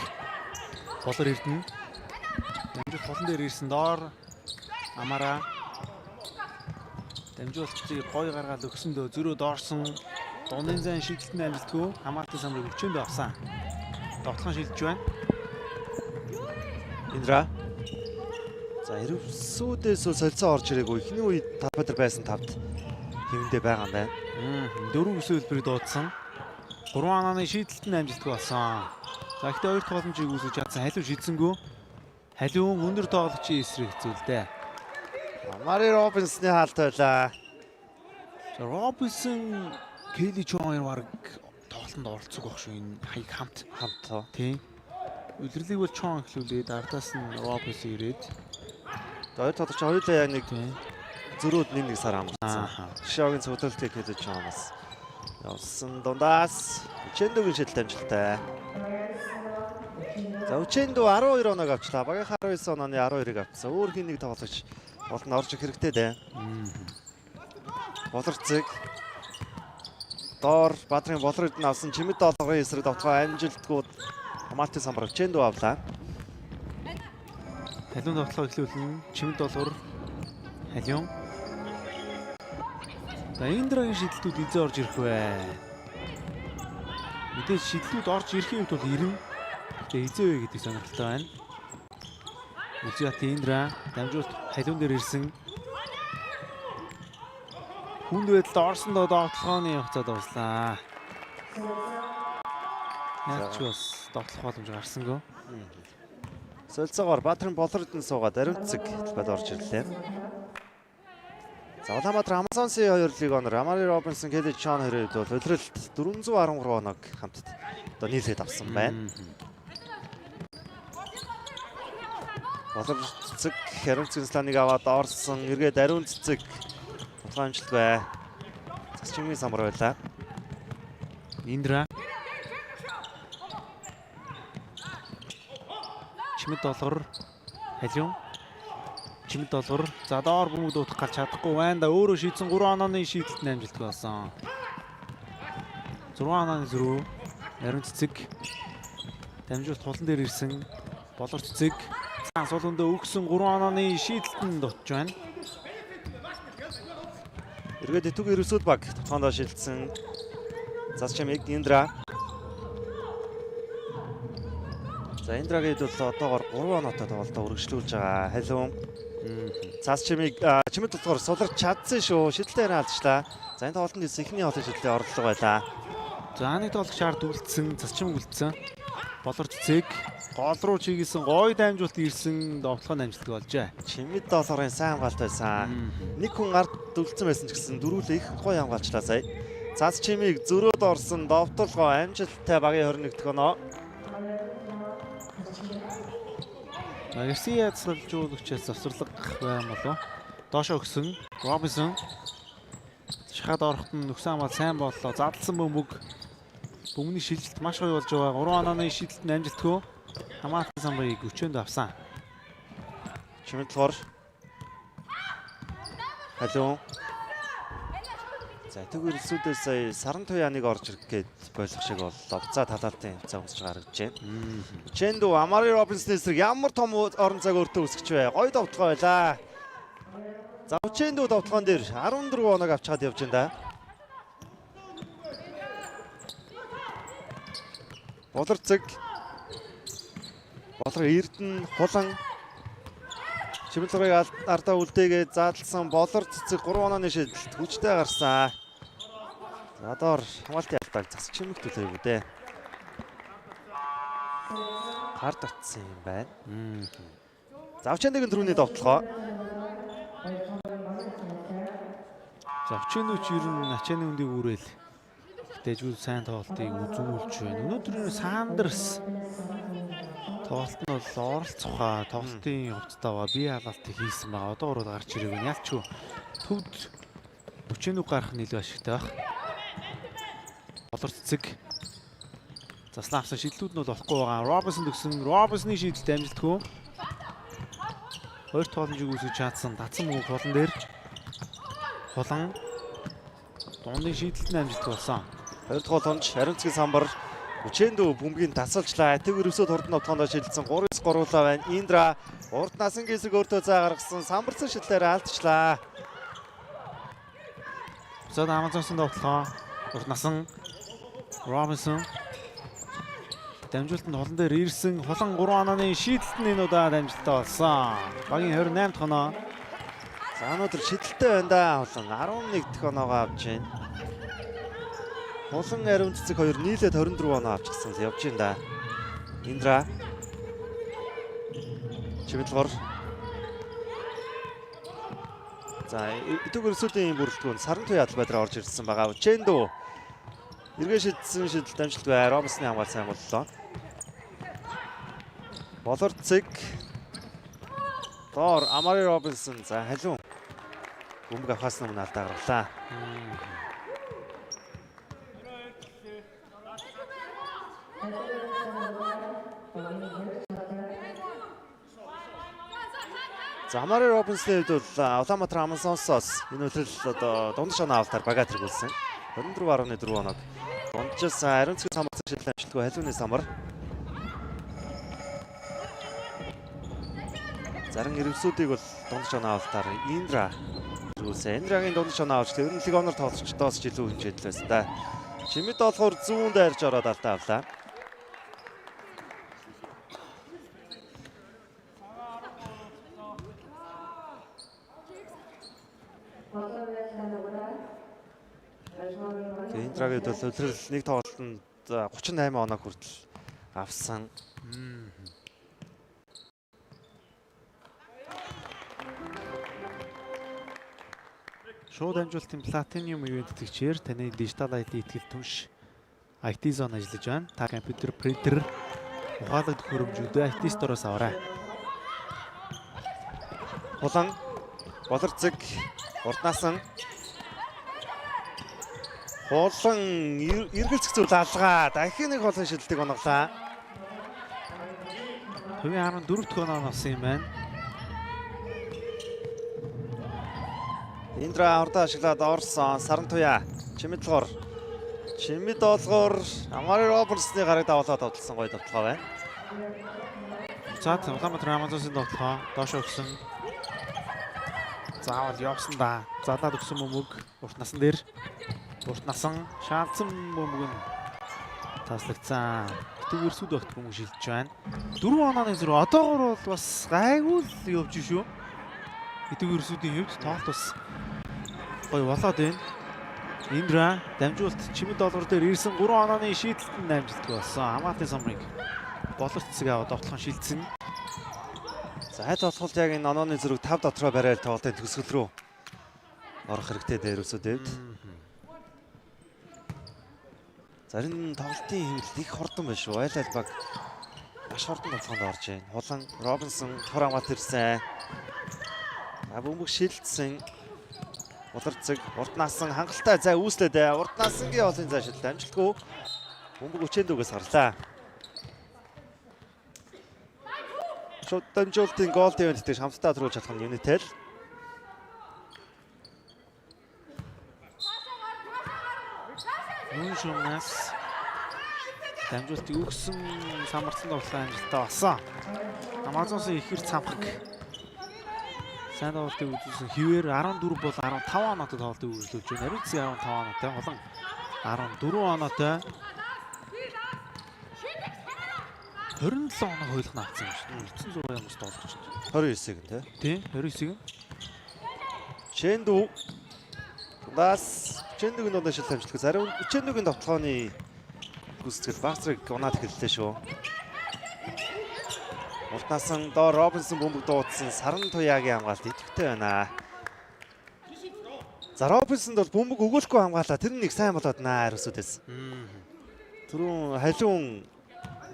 Болор эрдэнэ. Дамжуулт холон дээр ирсэн доор Амара. Дамжуултыг гой гаргаад өгсөндөө зөрөө доорсон. Дуны зайн шидэлтэн амжилтгүй хамгаалтын самбарыг өчөөндөө авсан. Тоглоом шилжиж байна. Индра. За эрвсүүдээс солилцоо орж ирээгүй. Эхний үед 5 метр байсан 5-д хэвэндээ байгаа юм байна. 4 өсөлбөрийг дуудсан. 3 анааны шийдэлтэн амжилтгүй болсон. За ихтэй 2 тогломжийг үүсгэж чадсан. Халиун шидсэнгүү. Халиун өндөр тоглогчийн эсрэг хэзүүлдэ. Амари Робинсны хаалт байлаа. За Робинсон Келли Чон баг тоглолтод оролцох байх шүү. Энэ хаяг хамт тоо. Тийм. Үлрэлийг бол Чон эхлүүлээд ардаас нь Робинсон ирээд хоёр тоглогч хоёулаа яг нэг зөрүүд нэг сар амарсан. Шоугийн цуглалтыг хийж чаанаас явсан дундаас Учендогийн шидэлт амжилттай. За Учендо 12 оног авчлаа. Багийнхаа 19 онооны 12-ыг авсан. Өөр хин нэг тоглогч болон орж ирэх хэрэгтэй дээ. Болорцэг доор Баатрын болор эдэн авсан чимэд долгорын эсрэг довтгоо амжилтгууд хамгаалтын самбар Учендо авлаа. Халиун тоглолтоо эхлүүлнэ. Чимэд долгор халиун. За Индрагийн шидэлтүүд эзээ орж ирэх вэ. Мэдээж шидэлтүүд орж ирэхийн үед бол ирнэ. Тэгээ эзээ вэ гэдэг сонирхолтой байна. Үзэт Индра дамжуулт халиун дээр ирсэн. Хүнд байдалд орсондоо тоглохооны хугацаа дуслаа. Яг ч бас тоглох боломж гарсангүй. Солилцоогоор Баатрын болор эдэн суугаад ариунцэг талбайд орж ирлээ. За Улаанбаатар Амазонсын 2 лигоноор Амари Робинсон, Келли Чон хоёрыг бол улиралд 413 оног хамтд одоо нийлээд авсан байна. Болор цэцэг ариунцгийн сланыг аваад орсон. Эргээд ариун цэцэг амжилт бай. Засчмын самбар байлаа. Индра. Чимэд долгор халиун. Чимэд долгор. За доор бөмбөг дуутах гарч чадахгүй байна да. Өөрөө шийдсэн 3 онооны шийдэлт амжилтгүй болсон. 6 онооны зөрүү. Ариун цэцэг. Дамжуулт хулан дээр ирсэн. Болор цэцэг. Сул өндөө өгсөн 3 онооны шийдэлтэн дутж байна. Эргээд Итүг Эрвсүүд баг тоондоо шилжсэн. Засчмыг Индра. За Индрагийн хэд бол одоогоор 3 оноотой тоглолтоо үргэлжлүүлж байгаа. Халиун. Засчмыг чимэд болохоор суларч чадсан шүү. Шидэлтээр алдчихлаа. За энэ тоглолтод эхний хоолой шидлээ орлого байлаа. За нэг тоглогч ард үлдсэн, засчмыг үлдсэн. Болор цэцэг гол руу чиглэсэн гой дамжуулт ирсэн довтлогын амжилттай болжээ. Чимэд долларын сайн хамгаалт байсан. Нэг хүн ард үлдсэн байсан ч гэсэн дөрүүлээ их гоё хамгаалчлаа сая. Цаас чимийг зөрөөд орсон довтлогоо амжилттай багийн 21 дэх оноо. Гарсия цэцэлжүүлэгчээс завсарлага байм болов. Доошо өгсөн Робинсон шахаад орохт нь нөхсөн хамгаалт сайн боллоо. Задлсан бөмбөг бөмбөний шилжилт маш гоё болж байгаа. 3 онооны шидэлт амжилтгүй хамгаалтын самбарыг өчөөнд авсан. Чимэд болохоор халиун. За тэгвэл сүдээ сая саран туяаныг орж ирэх гээд болох шиг боллоо. За талаалтын цаг үсч гаргажээ. Чэндүү Амари Робинсны эсрэг ямар том орон цаг өөртөө үсгэж вэ? Гоё довтлогоо байлаа. За Чэндүү довтлогоон дээр 14 оног авч чад явж байна да. Болорцэг. Болор Эрдэнэ хулан Чимэлгэрийг ардаа үлдээгээд задлсан Болорцэг 3 онооны шийдэлт хүчтэй гарсан. За доор хамгаалтын алдааг засч чимэгт үлээв үү дээ. Гар татсан юм байна. За Очэндүүгийн түрүүний довтлогоо. За Очэндүүч ер нь ачааны үндийг үүрээл. Дэжгүй сайн тоглолтыг үзүүлж байна. Өнөөдөр Сандерс тоглолт нь бол оролцохоо тоглолтын хувцастаа бие халаалтыг хийсэн байгаа. Одоо ороод гарч ирэх нь ялчгүй төвд Очэндүү гарах нь илүү ашигтай баг. Болорцэг. Заслаавсан шидлүүд нь бол болохгүй байгаа. Робинсон төгсөн. Робинсны шийдэлт амжилтгүй. Хоёр тогломжийг үүсгэж чадсан. Татсан мөнгө хулан дээр. Хулан дундын шийдэлт нь амжилтгүй болсон. Хоёр дахь боломж Аримцгийн самбар Очэндүү бөмбөгийг тасалчлаа. Тэг өрөөсөд хурдан тоглоондоо шилжсэн 3-9 горуулаа байна. Индра урд насангийн эсрэг өөртөө заа гаргасан самбарсан шидлээр алдчихлаа. Зод Амазонсын довтлогоо урд насан Робинсон дамжуултанд холон дээр ирсэн хулан 3 онооны шийдэлт нь энэ удаад амжилттай болсон. Багийн 28 дахь оноо. За өнөөдөр шидэлтэй байна да. Хулан 11 дахь оноогоо авч байна. Хулан Аримцэг хоёр нийлээд 24 оноо авчихсан явж байна да. Индра Чимэлгэр. За өдөөгөр сүлийн бүрэлдэхүүн саран туяа албадраа орж ирсэн байгаа. Чэндүү эргээ шидсэн шидэлт амжилтгүй. Робинсны хамгаалал сайн боллоо. Болорцэг доор Амари Робинсон за халиун бөмбөг авахаас өмнө алдаа гаргалаа. За Амари Робинсны хувьд бол Улаанбаатар Амазонсоос энэ үйл одоо дунд шоноо авалтаар багаа тэргүүлсэн. 24.4 оног. Дунджаас Аримцгийн самбарсан шийдэл амжилтгүй халиуны самбар. Зарим ирвсүүдийг бол дунд шоноо авалтаар Индра тэргүүлсэн. Индрагийн дунд шоноо авч тэр нь лиг онор тоглогчдоос ч илүү хэмжээтэй байсан да. Чимэд болохоор зүүн дайрж ороод алдаа авлаа. Индрагийн бол өдрөл нэг тоглолтод 38 оноо хүртэл авсан. Шууд амжилтын Platinum ивент итгэгчээр таны дижитал ID итгэл түнш IT Zone ажиллаж байна. Та компьютер, принтер, ухаалаг хөрөмжүүдээ IT Store-оос аваарай. Хулан Болорцэг урднасан Хулан эргэлзэх зүйл алгаа. Дахин нэг хулан шидэлтийг оноглоо. Төвийн 14 дахь оноо авсан юм байна. Индра урдаа ашиглаад орсон саран туяа. Чимэд долгоор Амари Робинсны гараг давуулаад тоглосон гоё довтлогоо байна. За Улаанбаатар Амазонсын довтлогоо доош өгсөн. Заавал явсан да. Залаад өгсөн бөмбөг урт насан дээр. Урт насан шаалцсан бөмбөг нь таслагдсан. Тэгвэр сүд огт бөмбөг шилжиж байна. 4 онооны зэрэг одоогор бол бас гайгүй л явж шүү. Тэгвэр сүдийн хувьд тоглолт бас гоё болоод байна. Индра дамжуулт Чимэд долгор дээр ирсэн 3 онооны шийдэлтэнд амжилттай болсон. Хамгаалтын самбарыг Болорцэг аваад довтлогоо шилжсэн. За хайт болоход яг энэ онооны зэрэг 5 дотроо барайл тоглолтын төгсгөл рүү орох хэрэгтэй дээр өсөдөд. За энэ тоглолтын хэмжээ их хурдан байна шүү. Айл албаг маш хурдан тоглоонд орж байна. Хулан Робинсон тор хамгаалт ирсэн. Бөмбөг шилжсэн. Болорцэг урд насан хангалттай зай үүслээд урд насангийн олон зай шилдэг амжилтгүй. Бөмбөг Очэндүүгээс гарлаа. Шууд дамжуултын гол дэвэнт дээр хамтдаа төрүүлж чадах нь Unitel. шуунаас дамжуултыг өгсөн самарсан тоглолтын амжилттай болсон. Амазонсын ихэр цамхаг сайн тоглолтыг үзүүлсэн хэвээр 14 бол 15 оноотой тоглолтыг үргэлжлүүлж байна. Ариунцгийн 15 оноотой, Холон 14 оноотой. 27 оноо хойлох наацсан юм шүү дээ. 900 ямарс тоглож байна. 29-ийг тий. Тийм, 29-ийг. Чэнду. Бас Чэндугийн дунд шил хамжлагч. Ариун Чэндугийн тоглооны гүйцэтгэл Бастрыг унаад эхэллээ шүү. Уртнасан доор Робинсон бөмбөг дуудсан Саран Туяагийн хамгаалалт идэвхтэй байна. За Робинсонд бол бөмбөг өгөхгүй хамгаалаа. Тэр нэг сайн болоод наа Ариусуудээс. Түрүүн халиун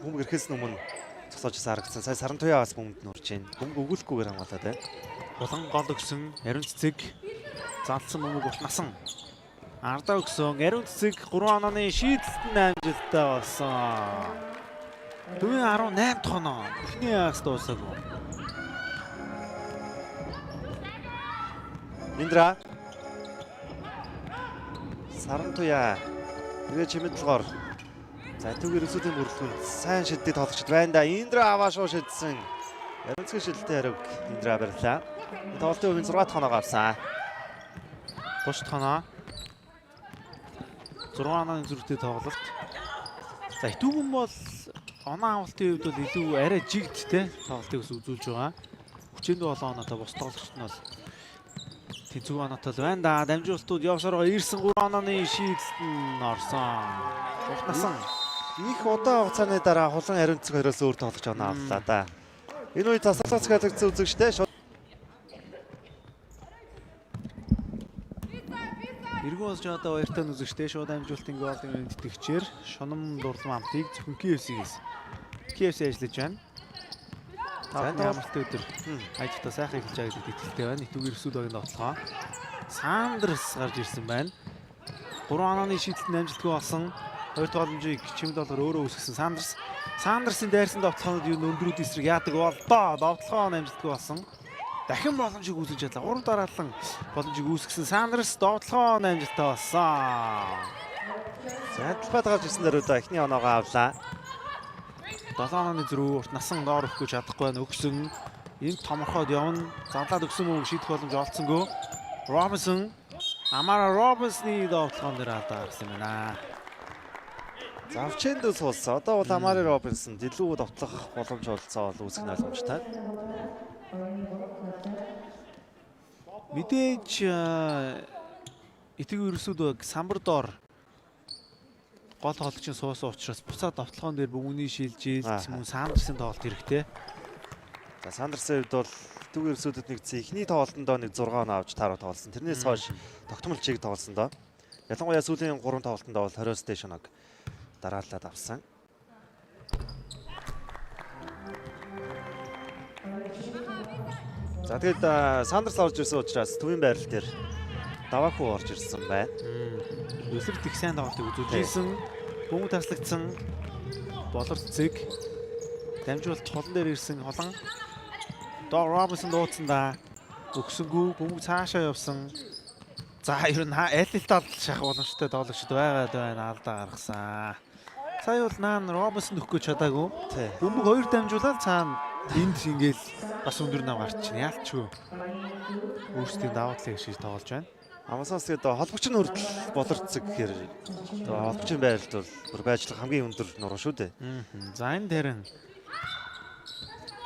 бөмбөг ирэхээс өмнө цогцолж харагдсан. Сая Саран Туяа бас бөмбөнд нурж байна. Бөмбөг өгөөлгүйгээр хамгаалаа тий. Болон гол өгсөн Ариун цэцэг залсан бөмбөг уртнасан. Ардаа өгсөн Ариун цэцэг 3 онооны шийдэлтэн амжилттай болсон. Дүүн 18 дахь оноо. Эхний ягс дуусаагүй. Индра. Саран Туяа. Тэгээ чимэдлгоор. За түүгээр өсөлийн бүрэлдэхүүн сайн шиддэг тоглогчд байна да. Индра аваа шуу шидсэн. Ариунцгийн шилдэг хариуг Индра барьлаа. Тоглолтын хувийн 6 дахь оноо авсан. 30 дахь оноо. 6 онооны зүрхтэй тоглолт. За Итүүгэн бол оноо авалтын хувьд бол илүү арай жигдтэй тоглолтыг үзүүлж байгаа. 37 оноотой бус тоглогчд нь бол тэнцүү оноотой байна да. Дамжуултууд явсараа ирсэн 3 онооны шийдэлт нь орсон. Уртнасан. Их удаан хугацааны дараа Холон Ариунцэг хоёроос өөр тоглож оноо авлаа да. Энэ үед тасалгац хэлэгдсэн үзэгчтэй Эргэн болж одоо баяртай үзэгчтэй шууд амжуулалтын голын тэтгэгчээр Шунам дурлам амтыг зөвхөн KFC ажиллаж байна. Сайн тоглолт өдөр. Хайцтай сайхан эхэлж байгаа гэдэг итгэлтэй байна. Итүүгээр өсвөл багийн тоглолцоо. Сандрс гарч ирсэн байна. 3 онооны шийдэлтэн амжилтгүй болсон. Хоёр тоглоомжийг чимд болгоор өөрөө үүсгэсэн Сандрсын дайрсан довтлохонууд юу өндрүүд эсрэг яадаг бол доо довтлохоо амжилтгүй болсон. Дахин боломжийг үүсгэж чадлаа. 3 дараалан боломжийг үүсгэсэн Сандрс довтлохоо амжилттай болсон. Задлбад гарч ирсэн дөрөвдөө эхний оноогоо авлаа. 7 онооны зөрүү урт насан доор өгөхгүй чадахгүй байна. Өгсөн энд томорхоод явна. Задлаад өгсөн мөн шийдэх боломж олцсонгүй. Робинсон Амара Робинсны довтлохоон дээр алдаа гарсан байна. Завчэнд суулсан. Одоо бол Амари Робинсон илүү довтлох боломж олцоо бол үүсгэх боломжтой. Мэдээж Итэг ерөөсөө самбар доор гол тоглогчийн суусан учраас буцаад довтлохоон дээр бөмбөний шилжилт мөн Сандрсын тоглолт хэрэгтэй. За Сандрсын хувьд бол Итэг ерөөсөдөд нэгдсэн эхний тоглолтондоо нэг 6 оноо авч тааруу тоглосон. Тэрнээс хойш тогтмол чиг тоглосон доо. Ялангуяа сүүлийн 3 тоглолтондоо бол 20-с дээш оног дараалаад авсан. За тэгээд Сандрс орж ирсэн учраас төвийн байрал дээр Даваку орж ирсэн байна. Өсөрт их сайн тоглолтыг үзүүлсэн. Бөмбөг таслагдсан болор цэцэг дамжуулалт холон дээр ирсэн Холон. Доо Робинсон дуудсан да. Өгсөнгүү бөмбөг цаашаа явсан. За ер нь алилтал шах боломжтой тоглогчд байгаад байна. Алдаа гаргасан. Сая бол наан Робинсон өгөхгүй чадаагүй. Бөмбөг 2 дамжуулаад цаана энд ингээл бас өндөр нам гарчихна. Яалтчгүй. Өөрсдийн даваа талыг шийдэж тоглож байна. Амасаас тэгээд холбогч нь хүртэл болорцэг гэхээр холбогчийн байралд бол бүр байжлах хамгийн өндөр нуруу шүү дээ. За энэ дээрэн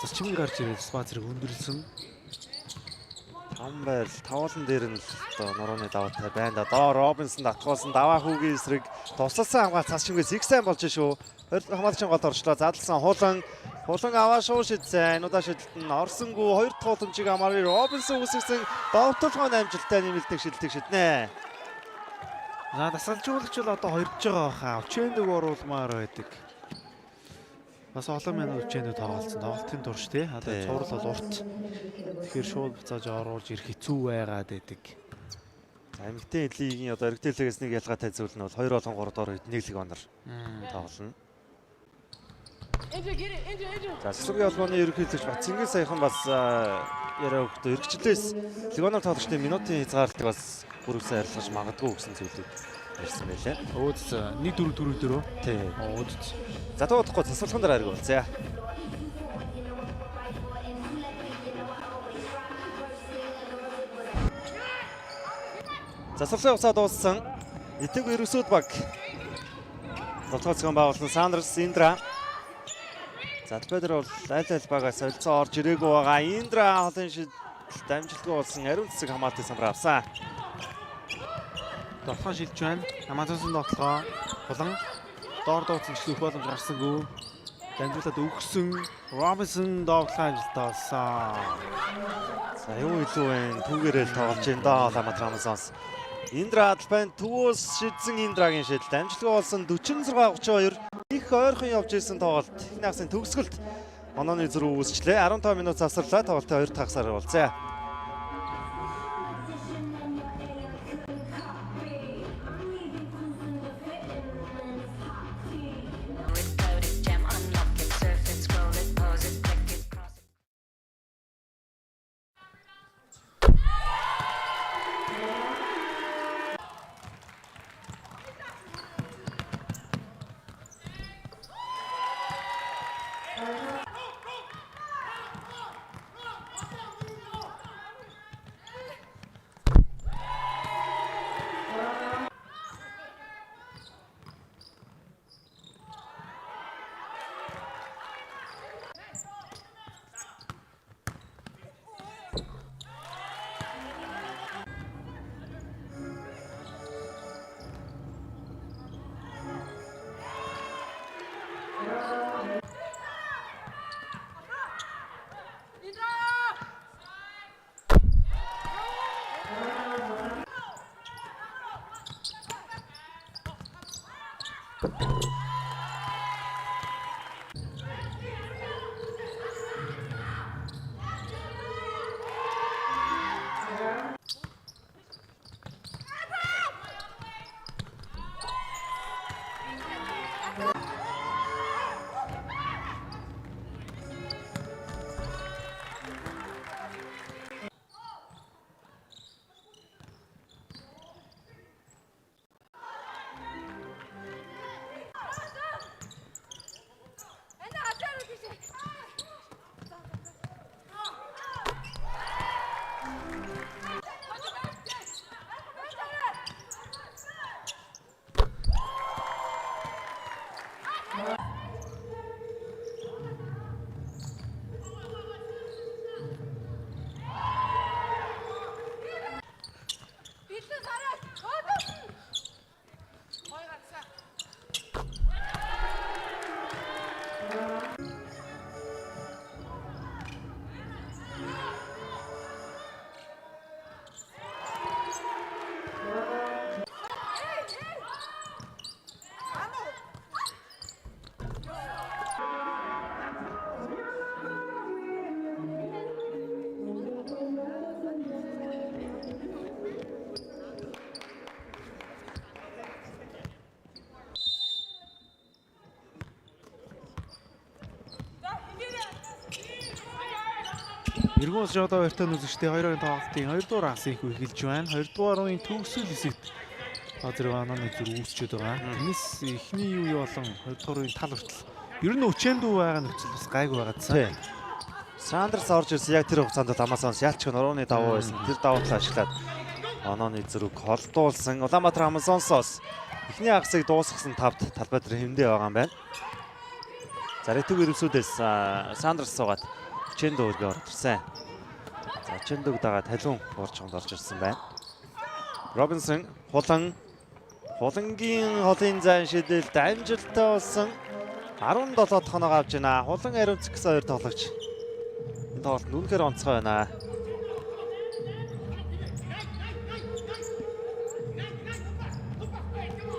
зочим гарч ирээд спа зэрэг өндөрлсөн. Том байрал тавуулан дээр нь л нурууны даваатай байна да. Доо Робинсон татгуулсан даваа хүүгийн эсрэг туслалсан хамгаалт цас шингээс их сайн болж шүү. Хамаалагчийн голд орчлоо. Задлсан Хулан аваа шуу шидсэн. Удаа шидэлт нь орсонгүй 2 дахь боломжийг Амари Робинсон үүсгэсэн. Довтлохоо амжилттай нэмэлтийг шидэлтийг шиднэ. За дасгалжуулагч бол одоо хорж байгаа хаа. Өчөөндөө оруулмаар байдаг. Бас олон минут өчөөндөө тоглолцсон. Тоглолтын турш тий. Одоо цуврал бол урт. Тэгэхээр шууд буцааж оруулж ирэх хэцүү байгаад байдаг. За эмэгтэй лигийн одоо эрэгтэй лигээс нэг ялгаатай зүйл нь бол 2 болон 3 доор нэг лиг онор тоглоно. За Сэлгийн холбооны ерөнхийлөгч Батцэнгэн саяхан бас яриа өгдөө эргчлээс лигоноор тоглогчдын минутын хязгаарлалтыг бас бүрүүсээ арилгаж магадгүй гэсэн зүйлийг ирсэн байлээ. Өөдс 1-4 дөрөв. Тий. Өөдс. За туудахгүй засварлахын дараа хэрэг болцъя. Засварлахын хугацаа дууссан. Итэг Ерөөсөд баг. Болцооцгон байгуулсан Сандерс Индра. За Талбайдар бол аль багаас солилцоо орж ирээгүй байгаа. Индра холын шид дамжлаггүй болсон ариун цэцэг хамаалтын самбар авсан. Тоглоом шилж байна. Амазонсын тоглоо. Булан доор дууцсан члөх боломж гарсангүй. Дамжуулаад өгсөн. Робинсон тоглоом ажилтаа болсон. За юу илүү вэ? Түүгээрэл тоглож байна да Ламатрамасонс. Индра Талбайн төвөөс шидсэн Индрагийн шидэлт амжилтгүй болсон 46-32 их ойрхон явж ирсэн тоглолт. Эхний хагасны төгсгөлд онооны зөрүү үүсчлээ. 15 минут завсарлаа. Тоглолтын 2 тагсаар болцъя. Эргүүл жодоо ойртой нүзэгчтэй 2-2 тоглолтын 2 дугаар хагас их эхэлж байна. 2 дугаар үеийн төгсөл хэсэгт Азербайджан онооны зүр үүсчээд байгаа. Тэрнээс эхний үе болон 2 дугаар үеийн тал хүртэл ер нь өчөөндөө байгаа нөхцөл бас гайгүй байгаадсан. Сандерс орж ирсэн яг тэр хугацаанд Амазонс ялч нурууны давуу байсан. Тэр давуу талаа ашиглаад онооны зүрийг холдуулсан. Улаанбаатар Амазонсоос эхний хагасыг дуусгасан 5-т Талбайдар хэмдээ байгаа юм байна. За Итэг Ерөөсөдөөс Сандерс суугаад Чэндө өргөө орж ирсэн. За Чэндөг дагаад халуун уурчгонд орж ирсэн байна. Робинсон хулангийн холын зайн шидэлт амжилттай болсон 17 тоног авч байна. Хулан ариунц гэсэн хоёр тоглогч. Энэ тоглолт үнэхээр онцгой байна.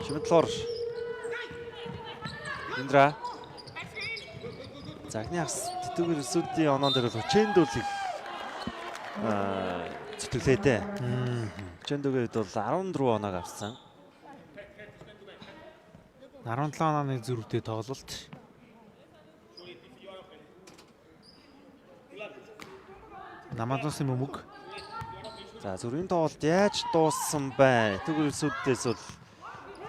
Шимэтлор Индра Загны хагас Итэг Ерөөсөдийн оноон дээр Чэндөлийг зүтгэлээдээ. Чэндөлгээд бол 14 оног авсан. 17 онооны зүрхтэй тоглолт. Намадосын мөмөг. За зүрийн тоглолт яаж дууссан бэ? Итэг Ерөөсөдөөс бол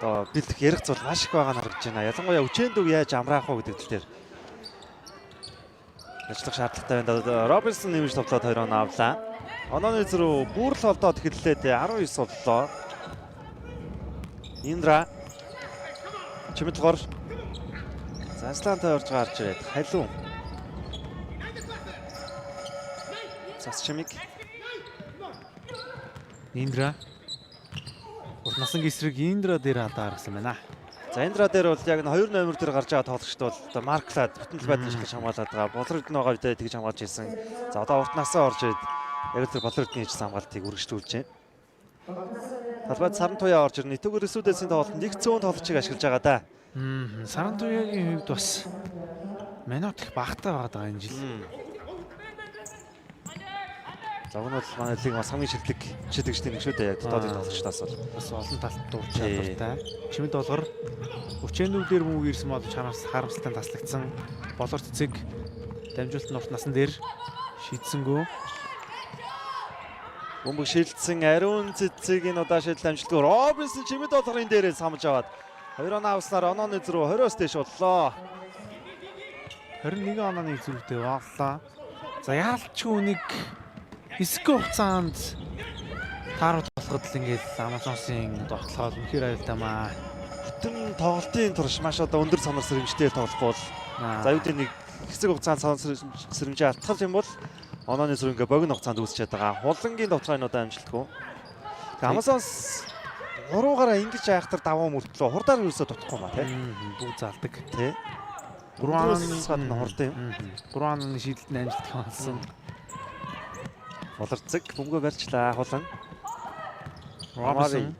одоо бэлдэх ярих зүйл маш их байгаа нь харагдаж байна. Ялангуяа үчээндүг яаж амраах вэ гэдэг дээр ажиллах шаардлагатай байна. Робинсон нэмж тоглоод 2 оноо авлаа. Онооны зөрүү бүрл холдоод эхэллээ. 19 боллоо. Индра Чимэдлгор Заслантай орж гарч ирээд халуун. Зас чимиг Индра урт насны эсрэг Индра дээр алдаа гаргасан байна. За Индра дээр бол яг 2 номер дээр гарч байгаа тоглогчд бол одоо Марклад бүтэн байдлын шилж хамгаалаад байгаа. Болорд нь байгаа үедээ тэгж хамгаалж ирсэн. За одоо урт насаа орж ирээд яг тэр Болордны хийж хамгаалтыг үргэлжлүүлж байна. Талбайд Саран Туяа орж ирнэ. Тэгээр Эсүдэсийн тоглолтод нэг цөөн тоглолчийг ашиглаж байгаа да. Саран Туяагийн хувьд бас минут их багтаа байгаа энэ жил. За өнөө бол манай лиг бас хамгийн шилдэг шилдэгчдийн нэг шүү дээ. Яг дотоодын тоглогчдоос бол Бас олон талт дурж чадвартай. Чимэд болгор өчөөнүүд дээр мөнгө ирсэн бол харамсалтай таслагдсан. Болор цэцэг дамжуулт нурт насан дээр шийдсэнгүү. Бөмбөг шилжсэн ариун цэцгийн удаа шилдэл амжилтгүй. Робинсон Чимэд болгорын дээрээ самж аваад 2 оноо авснаар онооны зөрүү 20-оос дээш боллоо. 21 онооны зүрхтэй боллоо. За яалчгүй нэг хэсэг хугацаанд таарууд болоход л ингээд Амазонсын тоглоход үнэхээр аюултай маа. Бүтэн тоглолтын турш маш одоо өндөр сонор сэрэмжтэй тоглохгүй бол за юу гэдэг нэг хэсэг хугацаанд сонор сэрэмжээ алтгах юм бол онооны зөрүү ингээ богино хугацаанд үүсчихэд байгаа. Хулангийн довтлогын удаа амжилтгүй. Амазонс 3-аараа ингэж айхтар даваа мөртлөө хурдаар юусоо дутахгүй ба тий. Бүгд залдаг. Тий. 3 онооны гадна хурдан юм. 3 онооны шийдэлд амжилт олсон. Болорцэг бөмбөгөө барьчлаа хулан. Робинсон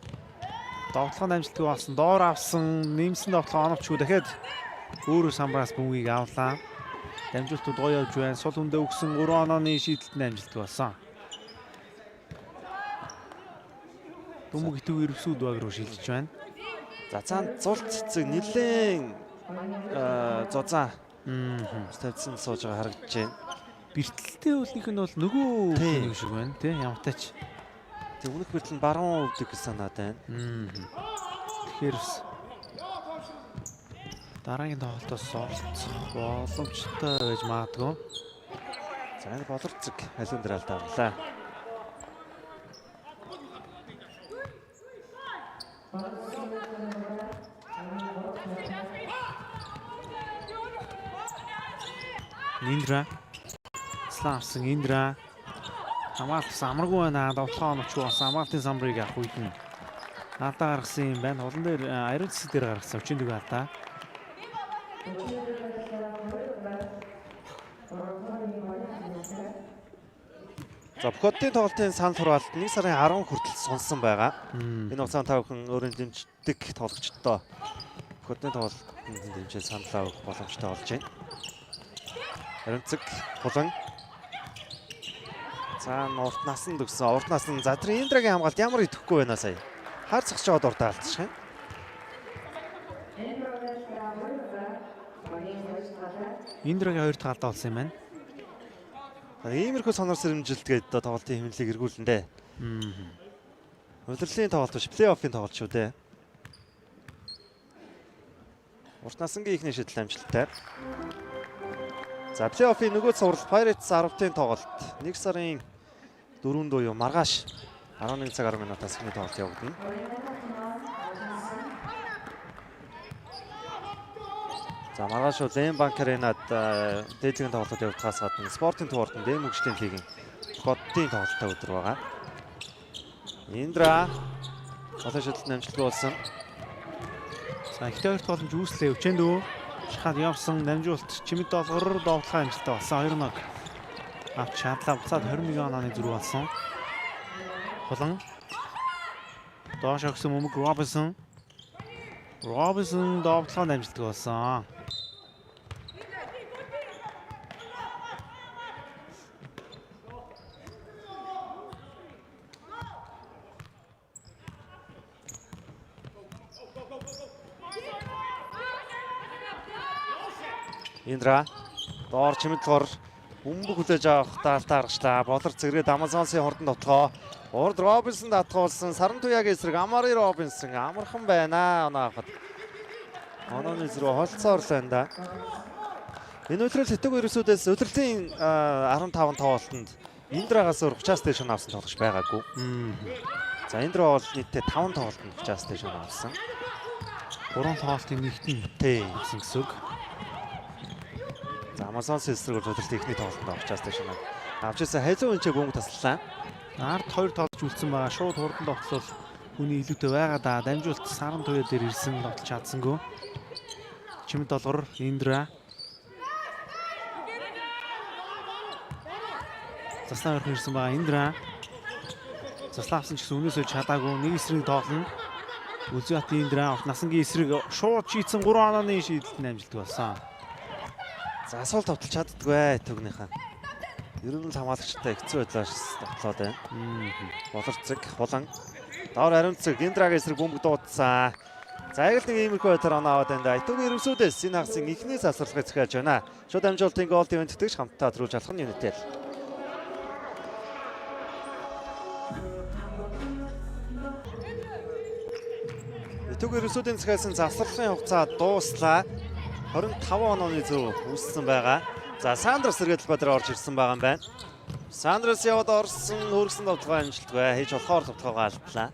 тоглоход амжилтгүй болсон. Доор авсан, нэмсэн тоглох оновчгүй дахиад өөрөө самбраас бөмбөгийг авлаа. Дамжуултууд гоё явж байна. Сул үндэ өгсөн 3 онооны шийдэлд амжилтгүй болсон. Бөмбөг итгэв эрвсүүд баг руу шилжиж байна. За цаанд зулт цэцэг нэлээн зузаан тавьсан сууж байгаа харагдаж байна. Бэртэлтэй үлнийх нь бол нөгөө хүн шиг байна тий ямтайч. Тэг үнэх бэртэл нь баруун өвдөг гэж санаад байна. Тэгэхээр дараагийн тоглолтоос оролцох боломжтой байж магадгүй. За энэ Болорцэг халуун дээр алдаа авлаа. Индра Славсан Индра хамгаалсан амаргүй байна. Довтлоо оновчгүй болсон. Хамгаалтын самбарыг авах үед нь алдаа гаргасан юм байна. Олон дээр ариун цэцэг дээр гаргасан. Өчигдөр алдаа. За Бохотын тоглолтын санал хураалт 1 сарын 10 хүртэл сонсон байгаа. Энэ хугацаанд та бүхэн өөрийн дэмждэг тоглогчдоо Бохотын тоглолтын дэмжээ санал авах боломжтой болж байна. Аримцэг хулан. За урт насанд өгсөн. Урт насанд за тэр Индрагийн хамгаалт ямар идэхгүй байна сая. Хар цогч жоод урдаа алдчихсан. Индрагийн 2 дахь алдаа болсон юм байна. Иймэрхүү сонор сэрэмжилт гээд одоо тоглолтын хэмнэлийг эргүүлнэ дээ. Удирдлагын тоглолт биш, плей-оффын тоглолт шүү дээ. Урт насангийн ихний шийдэл амжилттай. За плей-оффын нөгөө цуврал Pirates 10-ын тоглолт 1 сарын 4-нд буюу маргааш 11 цаг 10 минутаас ихний тоглолт явагдана. За маргааш Лен банк аренад дээдлийн тоглолтод явагдахаас гадна спортын тууртанд эм хөгжлийн лигийн Бохотын тоглолттой өдөр байгаа. Индра олон шийдэлд амжилтгүй болсон. За ихтэй 2 тоглолт үүслээ. Өчөөндөө шахаад явсан намжуулт Чимэд болгор довтлох амжилттай болсон. 2 ног авч чадлаа. Буцаад 21 онооны зүрх болсон. Хулан доош өгсөн өмг Робинсон довтлох амжилттай болсон. Индра доор Чимэдлгор Бөмбөг хүлээж авахдаа алтаарчлаа. Болор цэгрээд Амазонсын хурдан тоглоо. Урд Робинсон татгуулсан. Саран туяагийн эсрэг Амари Робинсон амархан байна. Оноо авахад. Онооны зэрэг холцоо орлоо энэ да. Энэ үлрэл Сэтэв ерөөсөөдөөс үлрэлийн 15 тоглолтод Индрагаас 30-аас дээш авсан тоглогч байгаагүй. За Индра бол нийтдээ 5 тоглолтод 30-аас дээш авсан. 3 тоглолтын нэгтэн Тий. гэсэн үг. За Амазонс эсрэг үлрэлт ихний тоглолтод 30-аас дээш авчаасаа хайзуу өнчөө бөмбөг таслаа. Ард 2 тоглож үлдсэн байгаа. Шууд хурдан тоглол хүний илүүтэй байгаа да. Дамжуулт Саран туяа дээр ирсэн тоглож чадсангүй. Чимэд долгор Индра. Заслаа өрхөн ирсэн байгаа Индра. Заслаа авсан ч гэсэн үнээсөө чадаагүй. Нэг эсрэг тоглоно. Үзэт Индра Насангийн эсрэг шууд шийдсэн 3 онооны шийдэлт амжилт болсон. За асуулт товтолж чаддгүй төгнийхээ. Ер нь л хамаалагчтай хэцүү байдлаар тоглоод байна. Болорцэг хулан. Доор ариунцэг Индрагийн эсрэг бөмбөг дуудсан. За яг л нэг иймэрхүү байдлаар оноо аваад байна да. Итүгийн ерөнхийдөөс энэ хасын ихний засварлагыг захиалж байна. Шууд амжилтын гол дэвэн тэтгэж хамтдаа төрүүлж алах нь юунитэй. Итүгийн ерөнхийдийн захиалсан засварлагын хугацаа дууслаа. 25 онооны зөв үүссэн байгаа. За Сандрас сэргээлбэ дээр орж ирсэн байгаа юм байна. Сандрас яваад орсон хөргсөн тоглоо амжилтгүй. Хийж болохоор тоглоогоо алдлаа.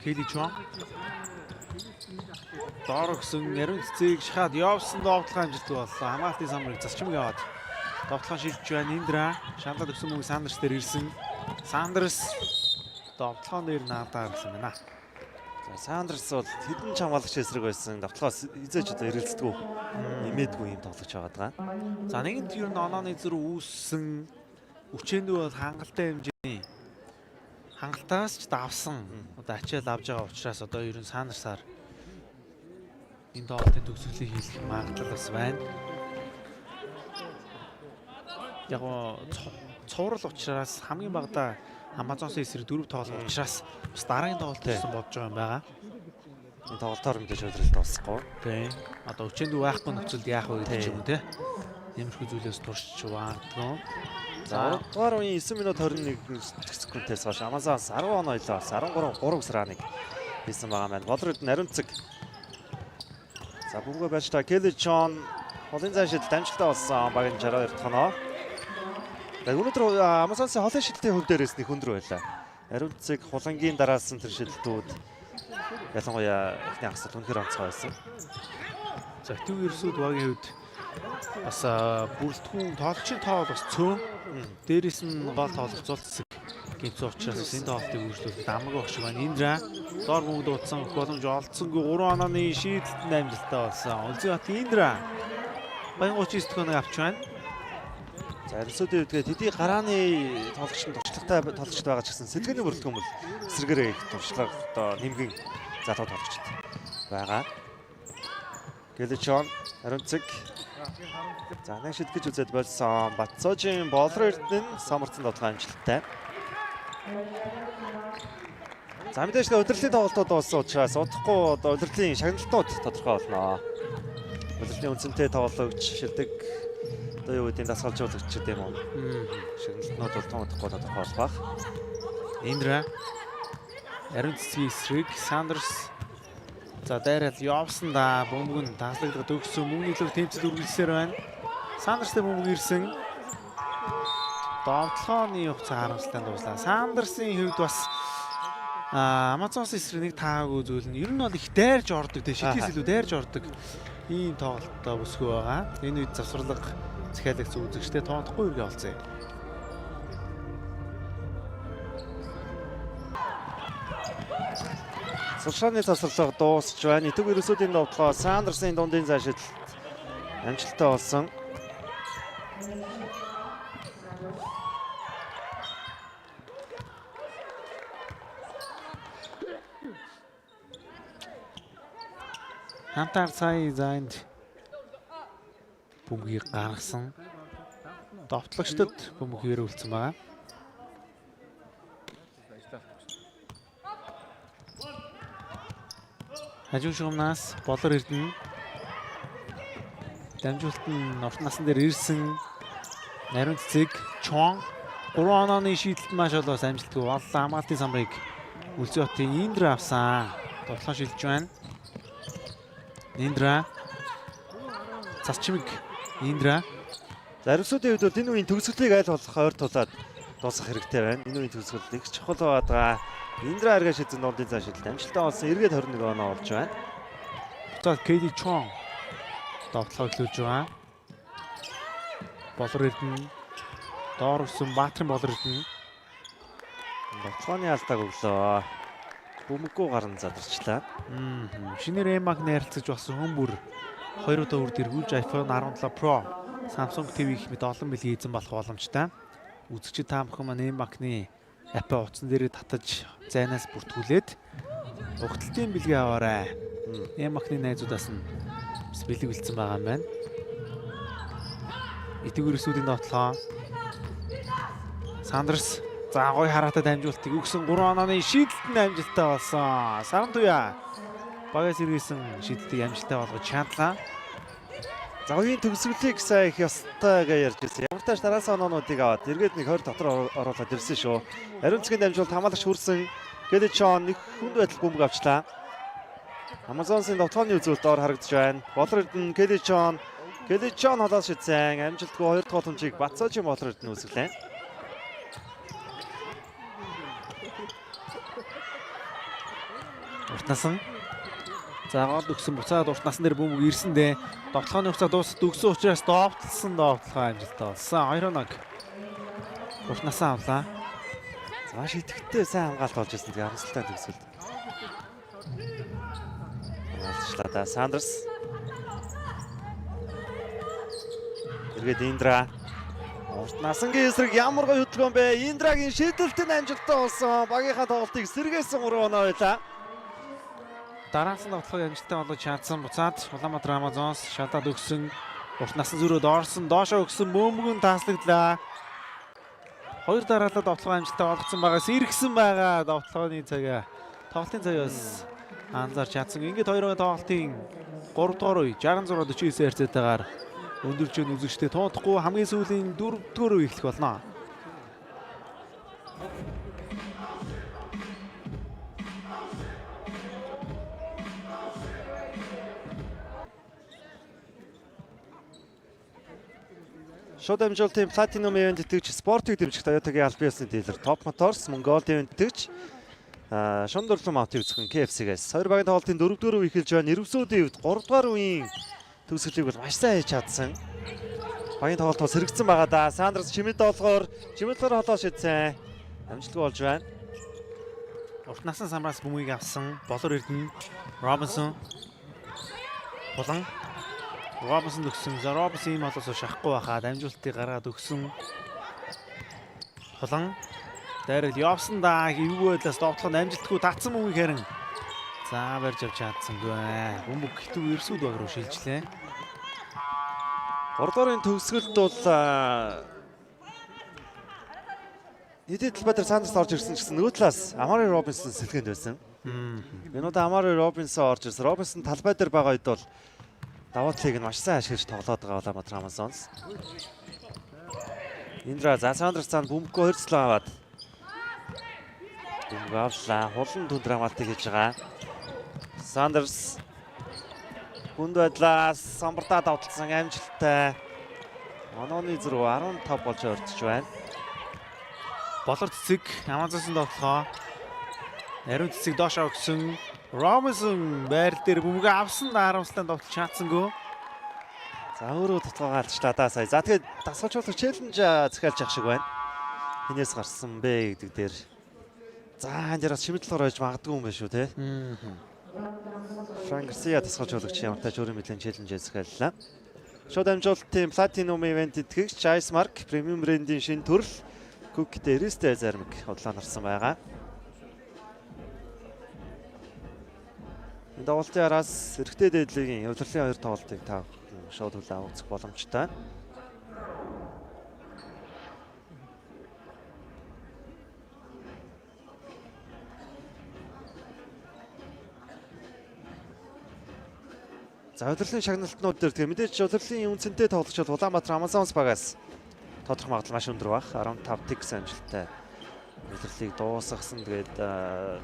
Келли Чон. Доор гисэн ярин цэцгийг шахаад явсан тоглох амжилтгүй болсон. Хамгаалтын самрыг засчмаг яваад тоглох шилжиж байна. Индра шаналд өгсөн мөнгө Сандрас дээр ирсэн. Сандрас тоглоом дээр наадаа ирсэн байна. Сандрас бол хэдэн хамгаалагч эсрэг байсан. Давтлагаас хизээж одоо эргэлздэггүй. Нэмээдгүй юм тоглож байгаа. За нэгэнт ер нь онооны зэрэг үүссэн үчээндүү бол хангалтаас ч давсан. Одоо ачаал авж байгаа учраас одоо ер нь Сандрасаар энэ тоглолтын төгсгөлийг хийх магадлал бас байна. Яг цуврал учраас хамгийн багадаа Амазонсын эсрэг 4 тоглолт учраас бас дараагийн тоглолт хийсэн бодож байгаа юм байгаа. Энэ тоглолтоор мэдээж өдрөлт дуусахгүй. Тийм. Одоо өчөөнд байхгүй нөхцөлд яах вэ гэдэг юм те. Иймэрхүү зүйлээс туршиж баадгүй. За 3 үеийн 9 минут 21 секундээс хойш Амазонс 10 оноо илээ бас 13 сараныг хийсэн байгаа маань. Болрод наримцэг. За бүгөө байж та Келли Чон холын зай шидэлт амжилттай болсон багийн 62 тоноо. Өнөөдөр Амазонсын холын шидэлтийн хөв дээрээс нэг хөндөр байлаа. Ариунцэг хулангийн дараалсан тэр шидэлтүүд ялангуяа ихний хагасд үнэхээр онцгой байсан. За Сэтэв ерсүүд багийн хувьд бас бүрэлдэхүүн тоглолчийн тоо бас цөөн. Дээрээс нь гол тоглох зул зэсэг гинцүү учраас энэ тоглолтыг үргэлжлүүлэх амаг багш байна. Индра доор мөнгө дуудсан боломж олдсонгүй 3 онооны шийдэлтэнд амжилттай болсон. Үлзий Индра баян 39 төгөөг авч байна. За ерөөсөө тэгээд хэдий гарааны тоглогчид туршлагатай тоглогчид байгаа ч гэсэн сэлгээний бүрэлдэхүүн бол эсрэгээрээ их туршлага одоо нэмгэн залуу тоглогчид байгаа. Келли Чон ариунцэг. За нэг шидгэж үзээд болсон. Батцоожийн болор эрдэнэ самарцсан тоглох амжилттай. За мэдээж удирдлагын тоглолтууд болсон учраас удахгүй одоо удирдлагын шагналтууд тодорхой болно. Удирдлагын үнцэнтэй тоглогч шилдэг одоо юу гэдэг нь дасгалжуулагч гэдэг юм уу? Шагналтнууд бол том удахгүй тодорхой болох. Индра ариун цэцгийн эсрэг Сандрас за дайрал явсан да бөмбөг нь таслагдаад өгсөн мөнгөний төлөв тэмцэл үргэлжлэсээр байна. Сандрастай бөмбөг ирсэн. Довтлооны хугацаа харамсалтай дуслаа. Сандрсын хувьд бас Амазонс эсрэг нэг таагүй зүйл нь ер нь бол их дайрж ордог тийм шидээс илүү дайрж ордог ийм тоглолттой бүсгүй байгаа. Энэ үед завсралга захиалагч үзэгчтэй тоонтохгүй үргээ олцсон. Сулшааны завсарлага дуусч байна. Итүг ерөөсүүдийн довтлоо Сандрсын дундын зайшилт амжилттай болсон. Хамтар сая зайд бөмбөгийг гаргасан. Довтлогчдод бөмбөг хөрөөлцсөн байгаа. Хажуу шугамнаас болор эрдэнэ. дамжуулалт нь урт насан дээр ирсэн. Нарийн цэцэг Чон 3 онооны шийдэлт маш олоос амжилтгүй боллоо. Хамгаалтын самрыг Үлзиотын Индра авсан. Тоглоом шилжиж байна. Индра Цасчмиг Индра. За ерөөсөдөө үед бол энэ үеийн төгсгөлийг айл болох ойр тулаад дуусгах хэрэгтэй байна. Энэ үеийн төгсгөл их чухал байгаа. Индра арга шийдсэн дуудын цааш шилжилт амжилттай болсон. Эргээд 21 оноо олж байна. За Кейли Чон тоглоом эхлүүлж байгаа. Болор Эрдэнэ доор өссөн Баатрин Болор Эрдэнэ. Тоглооны алдааг өглөө. Бөмбөггүй гарна задарчлаа. Шинээр Эмаг найралцаж болсон хүмүүр 2 удаа үр дэргүүлж iPhone 17 Pro, Samsung TV их мэт олон бэлгийн эзэн болох боломжтой. Үзэгчид та бүхэн маань Эмагны апп утсан дээрээ татаж зайнаас бүртгүүлээд угталтын бэлгээ аваарай. Эмагны найзуудаас нь бас бэлэг үлдсэн байгаа юм байна. Итгэвэрсүүдийн тоглоо. Сандарс за гой хараатай дамжуултыг өгсөн 3 онооны шийдэлт нь амжилттай болсон. Сарантуя багаас иргэсэн шийдэлтийг амжилттай болгож чадлаа. За үеийн төгсгөлийг сайн их ёстой гэж ярьж байсан. Ямар ч тааш дараасан оноонуудыг аваад эргээд нэг 20 дотор оруулаад ирсэн шүү. Ариун цэгийн дамжуулалт хамаалагч хүрсэн. Келли Чон нэг хүнд байдал бөмбөг авчлаа. Амазонсын довтооны үзүүлэлт ор харагдаж байна. Болор Эрдэнэ Келли Чон холоос шидсэн. Амжилтгүй 2 дахь боломжийг Бацаажи Болор Эрдэнэ үүсгэлээ. Уртнасан. За гол өгсөн буцаад урт насан дээр бөмбөг ирсэндээ тоглооны хугацаа дуусаад өгсөн учраас довтлсон довтлохоо амжилттай болсон. 2-1. Урт насаа авлаа. За шидэхтэй сайн хамгаалт болж ирсэн. Тэгээ харамсалтай төгсгөл. Хамгаалчлаа да Сандарс. Эргээд Индра. Урт насангийн эсрэг ямар гоё хөдөлгөөн бэ? Индрагийн шийдэлтэн амжилттай болсон. Багийнхаа тоглолтыг сэргээсэн 3 оноо байлаа. Дараасан тоглохыг амжилттай болгож чадсан. Буцаад Улаанбаатар Амазонс шалаад өгсөн. Урт насан зүрөөд орсон. Доошоо өгсөн бөмбөг нь таслагдлаа. 2 дараалал тоглохыг амжилттай болгоцсон байгаас иргсэн байгаа. Тоглооны цагаа тоглолтын цагаас анзаарч чадсан. Ингээд 2 тоглолтын 3 дугаар үе 66-49 хязгаартайгаар өндөржин үзэгчдэд туудахгүй хамгийн сүүлийн 4 дугаар үе эхлэх болно. Шууд амжилтын Platinum event итгэж спортыг дэмжих Toyota-гийн аль биесны дилер Top Motors, Mongol event итгэж Шундурлан Мавтыг зөвхөн KFC-гээс 2 багийн тоглолтын 4 дугаар үе эхэлж байна. Ирвсүүдийн үед 3 дугаар үеийн төгсгөлийг бол маш сайн хийж чадсан. Багийн тоглолт бас сэрэгцсэн байгаа да. Сандарс чимэд долгоор холоо шидсэн. Амжилтгүй болж байна. Урт насан самраас бөмбөгийг авсан. Болор Эрдэнэ, Робинсон. Булан Робинсон өгсөн. За Робинсон ийм болоосоо шахахгүй байхад амжилтыг гаргаад өгсөн. Булан дайрал явсан да. Эвгүй байдлаас довтлох нь амжилтгүй татсан бөмбөгийг харин за барьж авч чадсангүй. Бөмбөг хитүү ирсүүд баг руу шилжлээ. 3 дугаарын төгсгөлд бол Эдит Талбайдар Сандарс орж ирсэн ч гэсэн нөгөө талаас Амари Робинсон сэлгээнд байсан. Энэ удаа Амари Робинсон орж ирсэн. Робинсон Талбайдар байгаа үед бол даваа талыг нь маш сайн ашиглаж тоглоод байгаа Улаанбаатар Амазонс. Индра за Сандарс цаана бөмбөгөө хөрцлөө аваад бөмбөг авлаа. Хулан түн драматик хийж байгаа. Сандарс хүнд байдлаас самбартаа давталсан амжилттай. Онооны зөрүү 15 болж орчиж байна. Болор цэцэг Амазонсын тоглохоо. Ариун цэцэг доошоо өгсөн. Робинсон байр дээр бөмбөг авсан харамсалтай довтолж чадсангүй. За өөрөө тутгаагаа алчлаа да сая. За тэгээд дасгалжуулах челленж захиалж явах шиг байна. Хинээс гарсан бэ гэдэг дээр. За энэ дээр бас шимэдлэр байж магадгүй юм байна шүү те. Франк Гарсиа дасгалжуулагч ямар тач өөрийн мэдлийн челленж захиаллаа. Шууд амжилтын Platinum event итгэгч Ice Mark премиум брендийн шинэ төрөл Cook дээрээстэй зармиг худлаа нарсан байгаа. Энэ тоглолтын араас эрэгтэй дээдлийн удирдлагын 2 тоглолтыг та шууд хүлээн авах боломжтой. За удирлын шагналтнууд дээр тэгээ мэдээж удирлын үнцэнтэй тоглогч бол Улаанбаатар Амазонс багаас тодорхой магадлал маш өндөр баг. 15 тикс амжилттай удирлыг дуусгасан. Тэгээд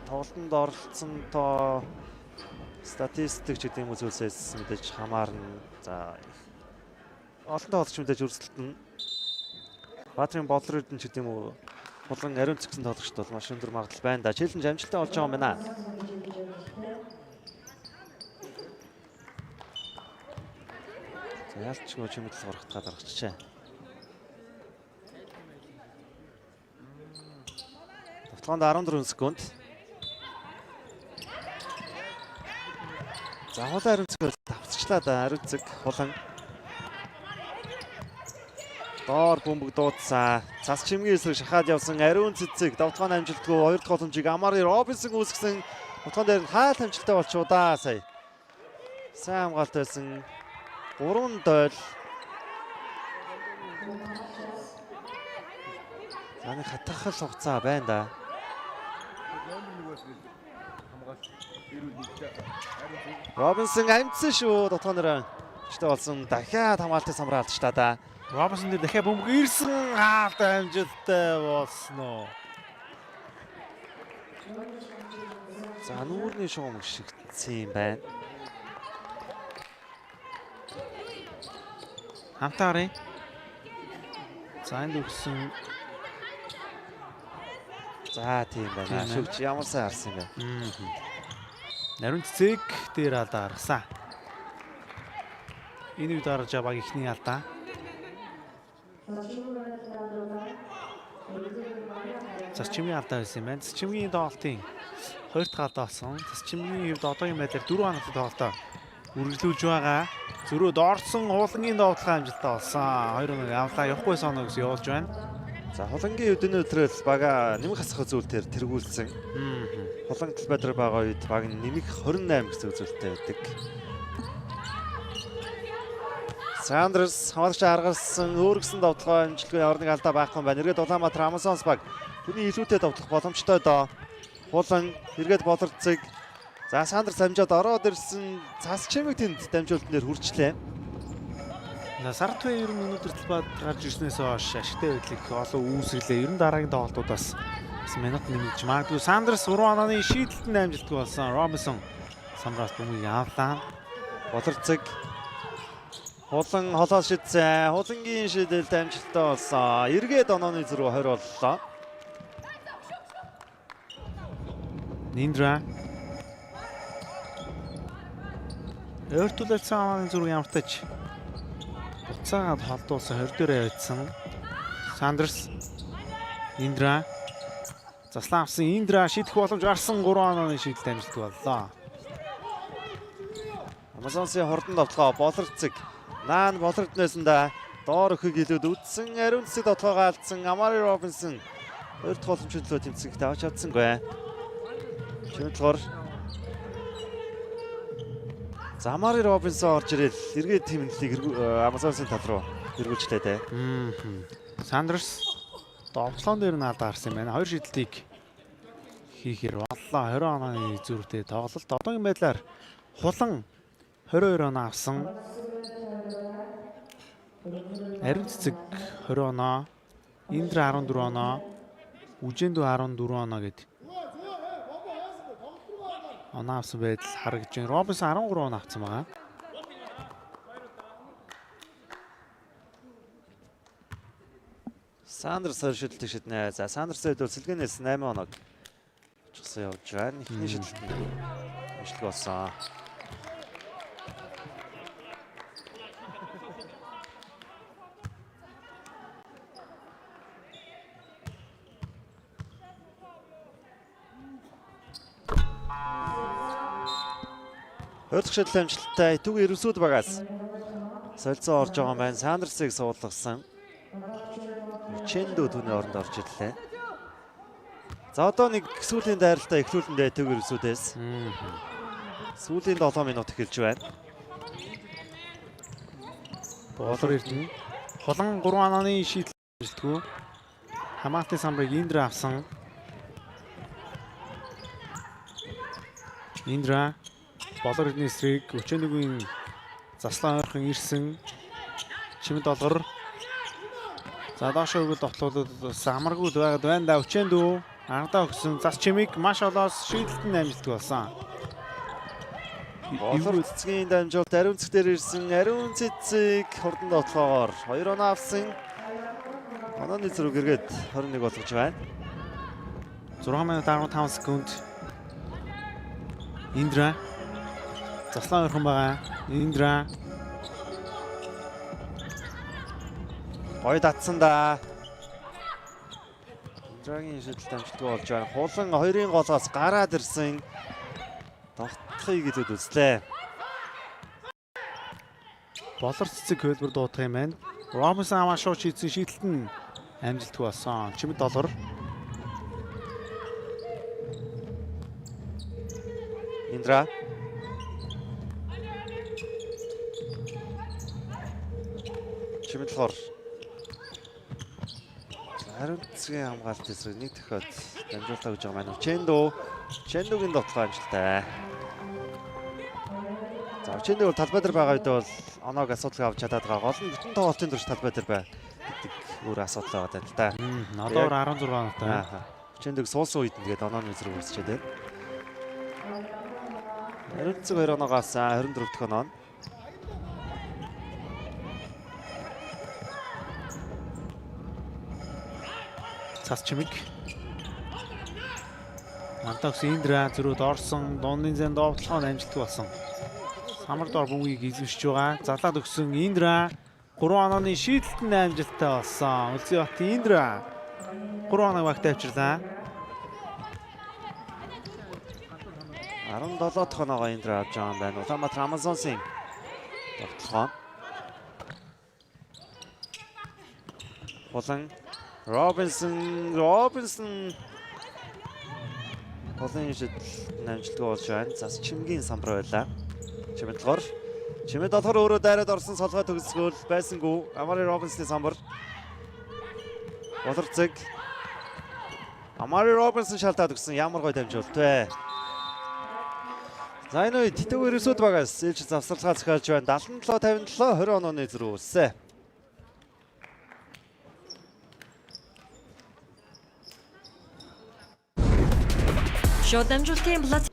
тоглолтод оролцсон тоо статистик ч гэдэг юм уу зүйлсээс мэдээж хамаарна. За олон тоглогч мэдээж өрсөлдөн. Баатрын бодлор эрдэнэ ч гэдэг юм уу болон ариун цэгсэн тоглогчд бол маш өндөр магадлал байна да. Челленж амжилттай болж байгаа юм байна. За ялчгүй чимэдэл гаргахад гаргачихжээ. Товтгоонд 14 секунд. За хулан ариун цэг давцчлаа да. Ариун цэг хулан доор бөмбөг дуудсан. Цас чимгийн эсрэг шахаад явсан ариун цэцэг давтгааны амжилтгүй 2 дахь боломжийг Амари Робинсон үүсгэсэн. Давтгаан дээр хаалт амжилттай болчихоо да сая. Сайн хамгаалт байсан. 3 дойл. За нэг хатгахал хугацаа байна да. Робинсон амтсан шүү. Давтгаанаар чтэй болсон. Дахиад хамгаалтын самраа алдчихлаа да. Робинсон дээр дахиад бөмбөг ирсэн хаалт амжилттай болсон уу. За нүүрний шугам шигдсэн юм байна. Хамтаарай. За энд өгсөн. За тийм байна. Шүгч ямар сайн харсан юм бэ? Нарийн цэцэг дээр алдаа гаргасан. Энэ үед гаргаж байгаа ихний алдаа. Засчимгийн алдаа байсан юм байна. Засчимгийн тоглолтын 2 дахь алдаа болсон. Засчимгийн хувьд одоогийн байдлаар 4 хоногт тоглолтоо үргэлжлүүлж байгаа. Зөрөөд орсон хулангийн довтлох амжилттай болсон. 2-1 авлаа явахгүй соно гэсэн явуулж байна. За хулангийн өдний өдрөл бага нэмэх хасах зүйлээр тэргүүлсэн. Хулан талбай дээр байгаа үед баг нэмэх 28 гэсэн үзүүлэлттэй байдаг. Сандерс хамаалагч аргалсан өөргсөн довтлогоо амжилтгүй ямар нэг алдаа байхгүй байна. Эргээд Улаанбаатар Амазонс баг хүний илүүтэй довтлох боломжтой доо. Хулан эргээд болорцыг. За Сандерс амжаад ороод ирсэн цас чимэг тэнд дамжуултан дээр хүрчлээ. За Сартвэ ер нь өнөөдөр талбайд гарч ирснээс хойш ашигтай байдлыг олон үүсгэлээ. Ер нь дараагийн тоглолтуудаас бас минут нэмж магадгүй. Сандерс 3 онооны шийдэлтэнд амжилтгүй болсон. Робинсон самраас бөмбөгийг авлаа. Болорцыг хулан холоо шидсэн. Хулангийн шийдэлд амжилттай болсон. Эргээд онооны зөрүү 20 боллоо. Ниндра. Өөртөлөлцсөн онооны зөрүү ямартаж буцаагаад холдуулсан 20 дээрээ явагдсан. Сандерс. Ниндра. Заслан авсан Индра шийдэх боломж гарсан 3 онооны шийдэлд амжилттай боллоо. Амазонсын хурдан довтлогоо болорцыг наан болорднээсэндээ доор өхөг илүүд үдсэн ариун цэцэг довтлогоо алдсан Амари Робинсон 2 дахь боломжтой тэмцэгт авч чадсангүй. Шүнтлгор Амари Робинсон орж ирэл эргээд тэмнэлийг Амазонсын тал руу эргүүлжлээ дээ. Сандерс довтлоон дээр нь алдаа гарсан юм байна. 2 шийдэлтийг хийхээр боллоо. 20 онооны зүрхтэй тоглолт. Одоогийн байдлаар хулан 22 оноо авсан. Ариун цэцэг 20 оноо, Индра 14 оноо, Үжэндүү 14 оноо гэд оноо авсан байдал харагдж байна. Робинсон 13 оноо авсан байгаа. Сандерс шидэлтийг шиднэ. За Сандерсэд бол сэлгэнээс 8 оноо авчихсан явж байна. Эхний шидэлтэнд амжилттай болсон. Өөрөлдөх шийдэл амжилттай Түг Ерөнсүүд багаас солилцоо орж байгаа юм байна. Сандерсыг суулгасан. Чэндүү түүний оронд орж ирлээ. За одоо нэг сүүлийн дайралтаа эхлүүлэндээ Түг Ерөнсүүдээс. Сүүлийн 7 минут эхэлж байна. Болор эрдэнэ. Хулан 3 онооны шийдэл амжилтгүй. Хамаатын самбарыг Индра авсан. Индра болор эрдэнэ эсрэг өчөөнөгийн Заслан ойрхон ирсэн. Чимэд долгор. За доошоо өгөл тоглолууд амаргүй л байгаад байна да. Өчөөндөө ардаа өгсөн. Зас чимиг маш олоос шийдэлтэн амжилт болсон. Болор цэцгийн дамжуулт ариун цэц дээр ирсэн. Ариун цэцэг хурдан тоглоогоор 2 оноо авсан. Онооны зэрэг эргээд 21 болгож байна. 6 минут 15 секунд. Индра. Заслан ойрхон байгаа. Индра. Гой татсан да. Индрагийн шийдэлт амжилтгүй болж байна. Хулан 2-ын голоос гараад ирсэн. Тогтхыг илүүд үзлээ. Болор цэцэг хөлбөр дуудах юм байна. Робинсон аваа шууд шийдсэн шийдэлт нь амжилтгүй болсон. Чимэд долгор. Индра. Чимэд долгор. Ариун цэцгийн хамгаалт эсрэг нэг дахиад дамжуултаа гэж байгаа маань. Чэндүүгийн тоглоом амжилттай. За Чэндүү талбай дээр байгаа үед бол оноог асуудал авч чадаад байгаа. Гол нь бүтэн тоглолтын турш талбай дээр бай гэдэг өөр асуудал байгаа даа л да. Надаар 16 оноотой. Чэндүүг суулсан үед тэгээд онооны зэрэг үүсчихэд байна. Ариун цэцэг 2 оноогоос 24 дахь оноо. Цас чимэг. Антакс Индра зөрүүд орсон. Дундын зэн довтлоход амжилтгүй болсон. Самар дор бүгийг эзэмшиж байгаа. Залаад өгсөн Индра 3 онооны шийдэлтэн амжилттай болсон. Үлзий бат Индра 3 оноо багт авчирлаа. 17 дахь оноогоо Индра авч байгаа юм байна. Улаанбаатар Амазонсын тоглоом. Хулан Робинсон Холын шийдэл амжилтгүй болж байна. Зас чимгийн самбар байлаа. Чимэд долгор өөрөө дайраад орсон солгой төгсгөл байсангүй. Амари Робинсны самбар. Болор цэг. Амари Робинсон шалтаад өгсөн. Ямар гоё дамжуулт вэ? За энэ үед Титэг ерөөсөд багаас ээлж завсарлага захиалж байна. 77-57 20 онооны зэрэг үлсэ. Шууд дамжуултын плат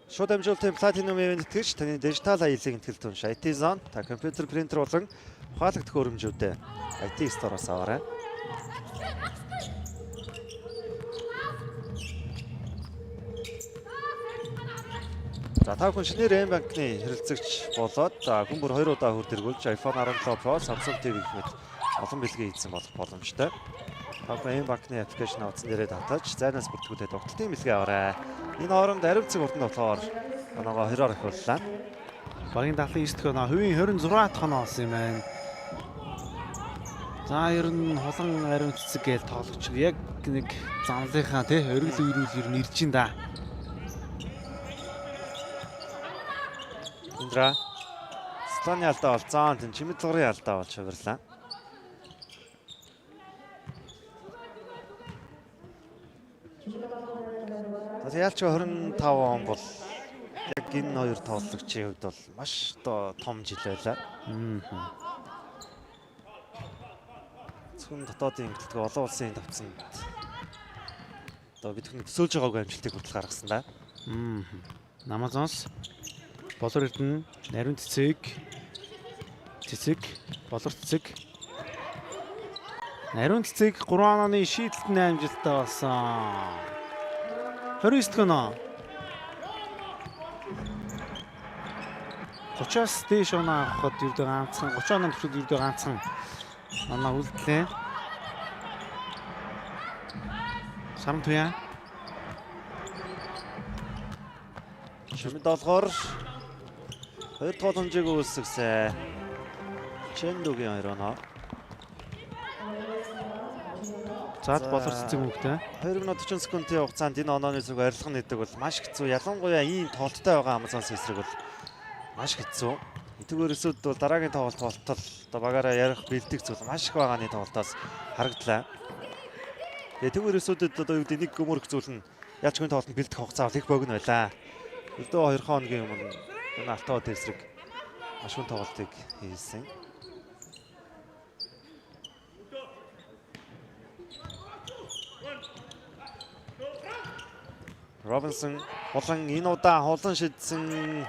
Шууд дамжуултын платинум ивент итгэж таны дижитал аяллыг ихтгэл түнш IT Zone та компьютер принтер болон ухаалагдах хөрөмжүүдэд IT Store-оос аваарай. За та бүхэн шинээр M-банкны хэрэглэгч болоод хүн бүр 2 удаа хурд эргүүлж iPhone 17 Pro, Samsung TV гэх мэт олон бэлгээ хийсэн болох боломжтой. Та бүхэн M-банкны аппликейшн утсан дээрээ татаж зайнаас бүртгүүлээд тоглолтын бэлгээ аваарай. Энэ хооронд ариун цэг уртанд болохоор оноогоо 2-оор ахиуллаа. Багийн 79 дахь оноо, хувийн 26 дахь оноо болсон юм байна. За ер нь хулан ариун цэцэг гээл тоглогч яг нэг замлынхаа тий өргөл үйрүүл ер нь ирж ин да. Индра Слоны алдаа болцсон. Тэн Чимэд долгорын алдаа болж хувирлаа. Ялч 25 он бол яг энэ хоёр тоглогчийн хувьд бол маш том жил байлаа. Зөвхөн дотоодын эмгэлтэг олон улсын тавцанд одоо бид хүн төсөөлж байгаагүй амжилтыг хүртэл гаргасан да. Амазонс Болор Эрдэнэ, Ариун цэцэг, Болор цэцэг. Ариун цэцэг 3 онооны шийдэлтэн амжилттай болсон. 29 дахь оноо. 30-аас дээш оноо авахад ердөө ганцхан, 30 оноо төрөд ердөө ганцхан оноо үлдлээ. Самтуяа. Чимэд долгоор 2 дахь хэмжээг үүсгэсэн. Чэндүүгийн 2 оноо. Заад Болор цэцэг мөнгөтэй. 2 минут 40 секундын хугацаанд энэ онооны зүг арилгах нэгдэг бол маш хэцүү. Ялангуяа ийм тоолттой байгаа Амазонс эсрэг бол маш хэцүү. Итгэвэр эсүүд бол дараагийн тоглолт болтол одоо багаараа ярих бэлдэх зүйл маш их байгааны тоглолтоос харагдлаа. Тэгээ Төв ерөөсөдөд одоо юу гэдэг нэг өмөрөх зүйл нь яаж хүн тоглолтод бэлдэх хугацаа их богино байлаа. Өдөө 2 хоногийн өмнө энэ Алтаа хот эсрэг маш хүн тоглолтыг хийсэн. Робинсон хулан энэ удаа хулан шидсэн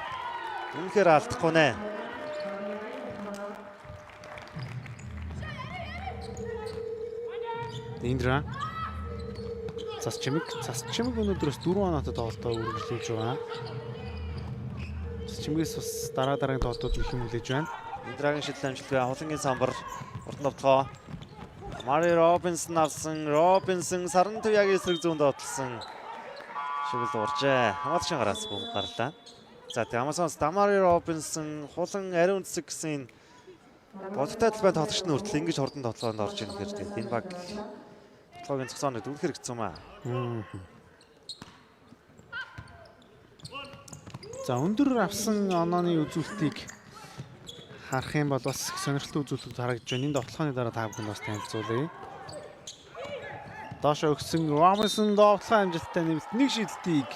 үнэхээр алдахгүй нэ. Индра. Цас чимэг өнөөдрөөс 4 оноотой тоглолтоо үргэлжлүүлж байгаа. Цас чимгээс бас дараагийн тоглолтууд их юм хүлээж байна. Индрагийн шидэл амжилттай хулангийн самбар урд новтгоо. Мари Робинсон авсан. Робинсон саран туяагийн эсрэг зүүнд одлсон. Шүгэл уржээ. Хамгаалчийн гараас бүгд гарлаа. За тэгээ Амазонс Дамари Робинсон хулан ариун цэцэг гэсэн бодогтой талбай тоглогч нь хүртэл ингэж хурдан тоглоонд орж ирэх хэрэг. Энэ баг тоглоомын зогсоонод үнэхээр хэцүү маа. За өндөр авсан онооны үзүүлэлтийг харах юм бол бас сонирхолтой үзүүлэлт харагдж байна. Энэ тоглохооны дараа та бүхэнд бас танилцуулъя. Доошо өгсөн Робинсон тоглохын амжилттай нэмэлт нэг шидэлтийг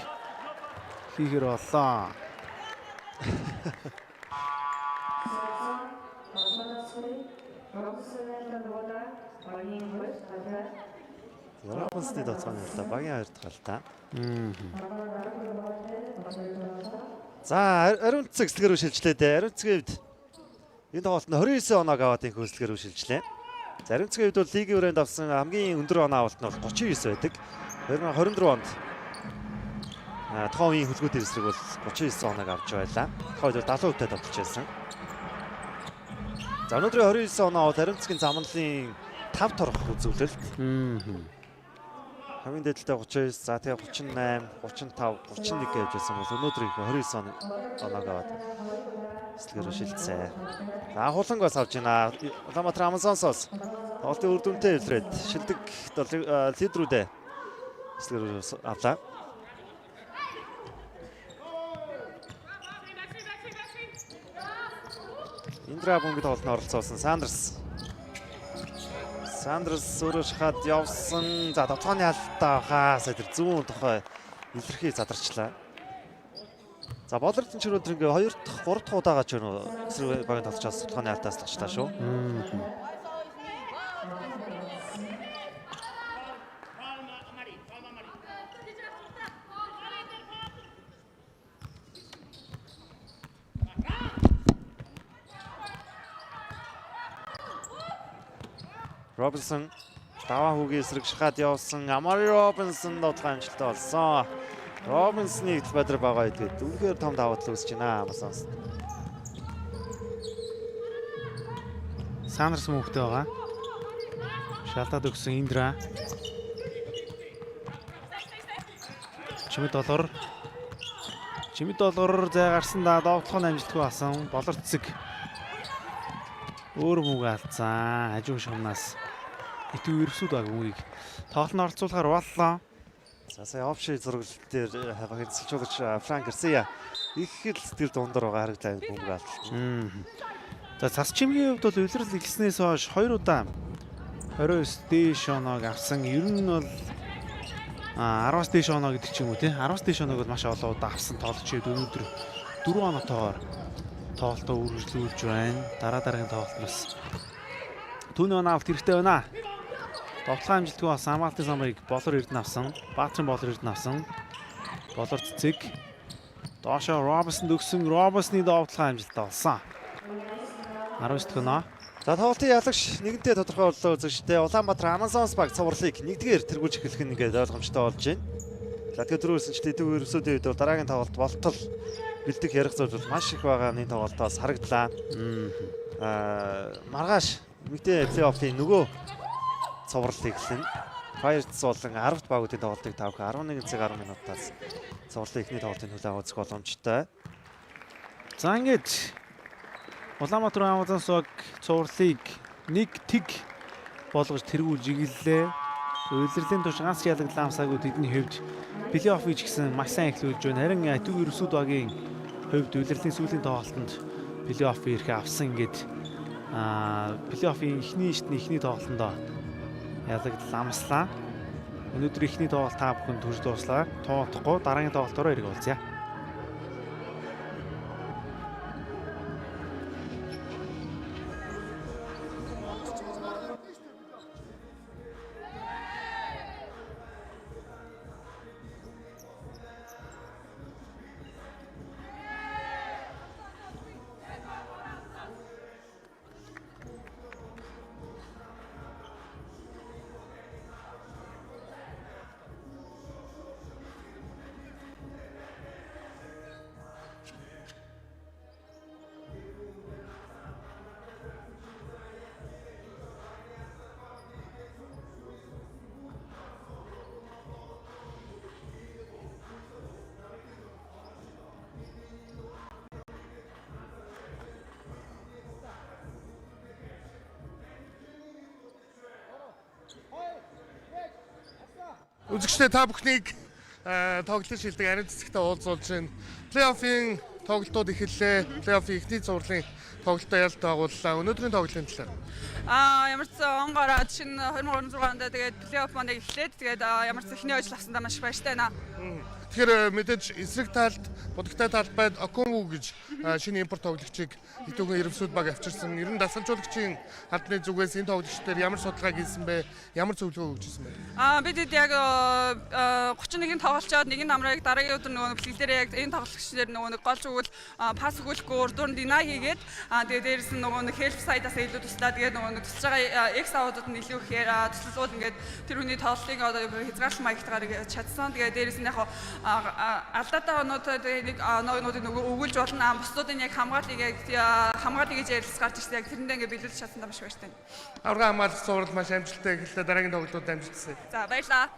хийхэр боллоо. Робинсны доцооны уртаа багийн 2 дахь алдаа. За ариун цэцэг эслэгээр рүү шилжлээ дээ. Ариун цэцгийн хувьд энэ тоглолтод 29 оноог аваад энэ эслэгээр рүү шилжлээ. За ариун цэцгийн хувьд бол лигийн хүрээнд авсан хамгийн өндөр оноо авалт нь бол 39 байдаг. 2024 онд тухайн үеийн хөлгүүдийн эсрэг бол 39 оноог авч байлаа. Тухайн үед 70% тоглож байсан. За өнөөдрийн 29 оноо ариун цэцгийн замналын 5 торох үзүүлэлт. Хамгийн дээдэлтэй 39, за тэгээ 38, 35, 31 гэж байсан бол өнөөдрийн 29 оноог аваад эслэгээр шилжсэн. За хуланг бас авж байна. Улаанбаатар Амазонсоос тоглолтын үр дүнтэй илрээд шилдэг лидерүүдээ эслэгээр авлаа. Индра бомбид тоглолтод оролцсон Сандерс. Сандерс өөрөө шахаад явсан. За тоглооны алдаа хаас тэр зүүн тухай илэрхий задарчлаа. За болор тэнцэр өдөр ингээ 2 дахь 3 дахь удаагаа ч эсрэг багийн тоглолчоос тоглооны алдаас тагчлаа шүү. Робинсон даваа хүүгийн эсрэг шахаад явсан. Амари Робинсон тоглоом амжилттай болсон. Робинсны төлбөр байгаа гэдгээд үнэхээр том даваа тал үүсэж байна Амазонс. Сандерс мөнхтэй байгаа. Шалтаад өгсөн Индра. Чимэд долгор зай гарсандаа довтлохын амжилтгүй болсон. Болор цэцэг өөр мөг алдсан. Хажуу шумнаас итүү ерөөсүүд баг мөгийг тоглолтод оролцуулахаар боллоо. За сая опши зургал дээр багийн цэлжуулагч Франк Гарсия их хэл сэтгэл дундор байгаа харагдлаа мөг алдсан. За цас чимгийн хувьд бол улирал эхлснээс хойш 2 удаа 29 дээш оноог авсан. Ер нь бол 10-аас дээш оноо гэдэг ч юм уу тий. 10-аас дээш оноог бол маш олон удаа авсан тоглогчид өнөөдөр 4 оноотойгоор тоглолтоо үргэлжлүүлж байна. Дараагийн тоглолтоос түүний оноо авалт хэрэгтэй байна. Тоглохын амжилтгүй бас Амгаалтын самбарыг болор эрдэнэ авсан. Баатрин болор эрдэнэ авсан. Болор цэцэг. Доошо Робинсон өгсөн. Робинсны довтлохын амжилттай болсон. 19 дэх оноо. За тоглолтын ялагч нэгэнтээ тодорхой боллоо үзэгчтэй Улаанбаатар Амазонс баг цувралыг нэгдгээр тэргүүлж эхлэх нь ингээд ойлгомжтой болж байна. За тэгээ түрүүсэнчлээ төв ерөөсөдөө үед дараагийн тоглолт болтол бэлдэх ярих зүйл бол маш их байгаа энэ тоглолтоос харагдлаа. Маргааш мэдээ плей-оффын нөгөө цуврал эхлэн. Fires болон 10-т багуудын тоглолтыг тавх 11 цаг 10 минутаас цувралын эхний тоглолтын төлөө үзэх боломжтой. За ингээд Улаанбаатар Амазонс баг цувралыг нэг тэг болгож тэргүүлж игэллээ. Улирлын турш ганц ялагдлаа амсаагүй тэдний хувьд плей-офф гэж гисэн маш сайн эхлүүлж байна. Харин төв ерөөсүүд багийн хувьд улирлын сүүлийн тоглолтод плей-офф ирэх авсан ингээд плей-оффын эхний тоглолтод ялагдлаа амслаа. Өнөөдөр эхний тоглолт та бүхэн төрж дууслаа. Тоотохгүй дараагийн тоглолтоор эргэж уулзъя. Үзэгчдээ та бүхнийг тоглолтын шилдэг ариун цэцэгтээ уулзуулж байна. Плей-оффын тоглолтууд эхэллээ. Плей-оффын эхний зурлын тоглолтоо ялт байгууллаа. Өнөөдрийн тоглолтын талаар. Ямар ч онгороо чинь 2026 онд тэгээд плей-офф маань эхлээд тэгээд ямар ч ихний ажил авсандаа маш баяртай байна. Тэгэхээр мэдээж эсрэг талд, будагтай талбайд Оконгу гэж шинэ импорт тоглогчийг Итөгийн Ерөнхийд баг авчирсан. Ер нь дасгалжуулагчийн албаны зүгээс энэ тоглогч дээр ямар судалгаа хийсэн бэ? Ямар зөвлөгөө өгч ирсэн бэ? Бид яг 31-ийн тоглолцоод нэг нь намрыг дараагийн өдөр нөгөө плейлдээ яг энэ тоглогч дээр нөгөө голж өгвөл пас өгөхгүй урдуур дина хийгээд тэгээд дээрээс нь нөгөө help side-аас илүү туслаа. Тэгээд нөгөө тусж байгаа X аудууд нь илүү ихээр туслуулууд ингээд тэр хүний тоглолтыг одоо хязгаарлалт маягтайгаар чадсан. Тэгээд дээрээс нь яг алдаатай онуудад нэг ноогнуудыг нөгөө өгүүлж болно. Бусдуудын яг хамгааллыг гэж ярилцж гарч ирсэн. Яг тэрэндээ ингээд биелүүлж чадсандаа маш баяртай. Аврагын хамгаалалт сурвалж маш амжилттай эхэллээ. Дараагийн тоглолтууд амжилттай. За баярлалаа.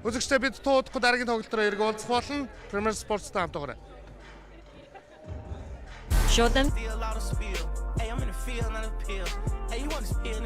Үзэгчдээ бид туудахгүй дараагийн тоглолтоор эргэж уулзах болно. Premier Sports-тай хамтаагаарай. Show them Feel a lot of spill. Hey, I'm in the field, not a pill. Hey, you want to spill,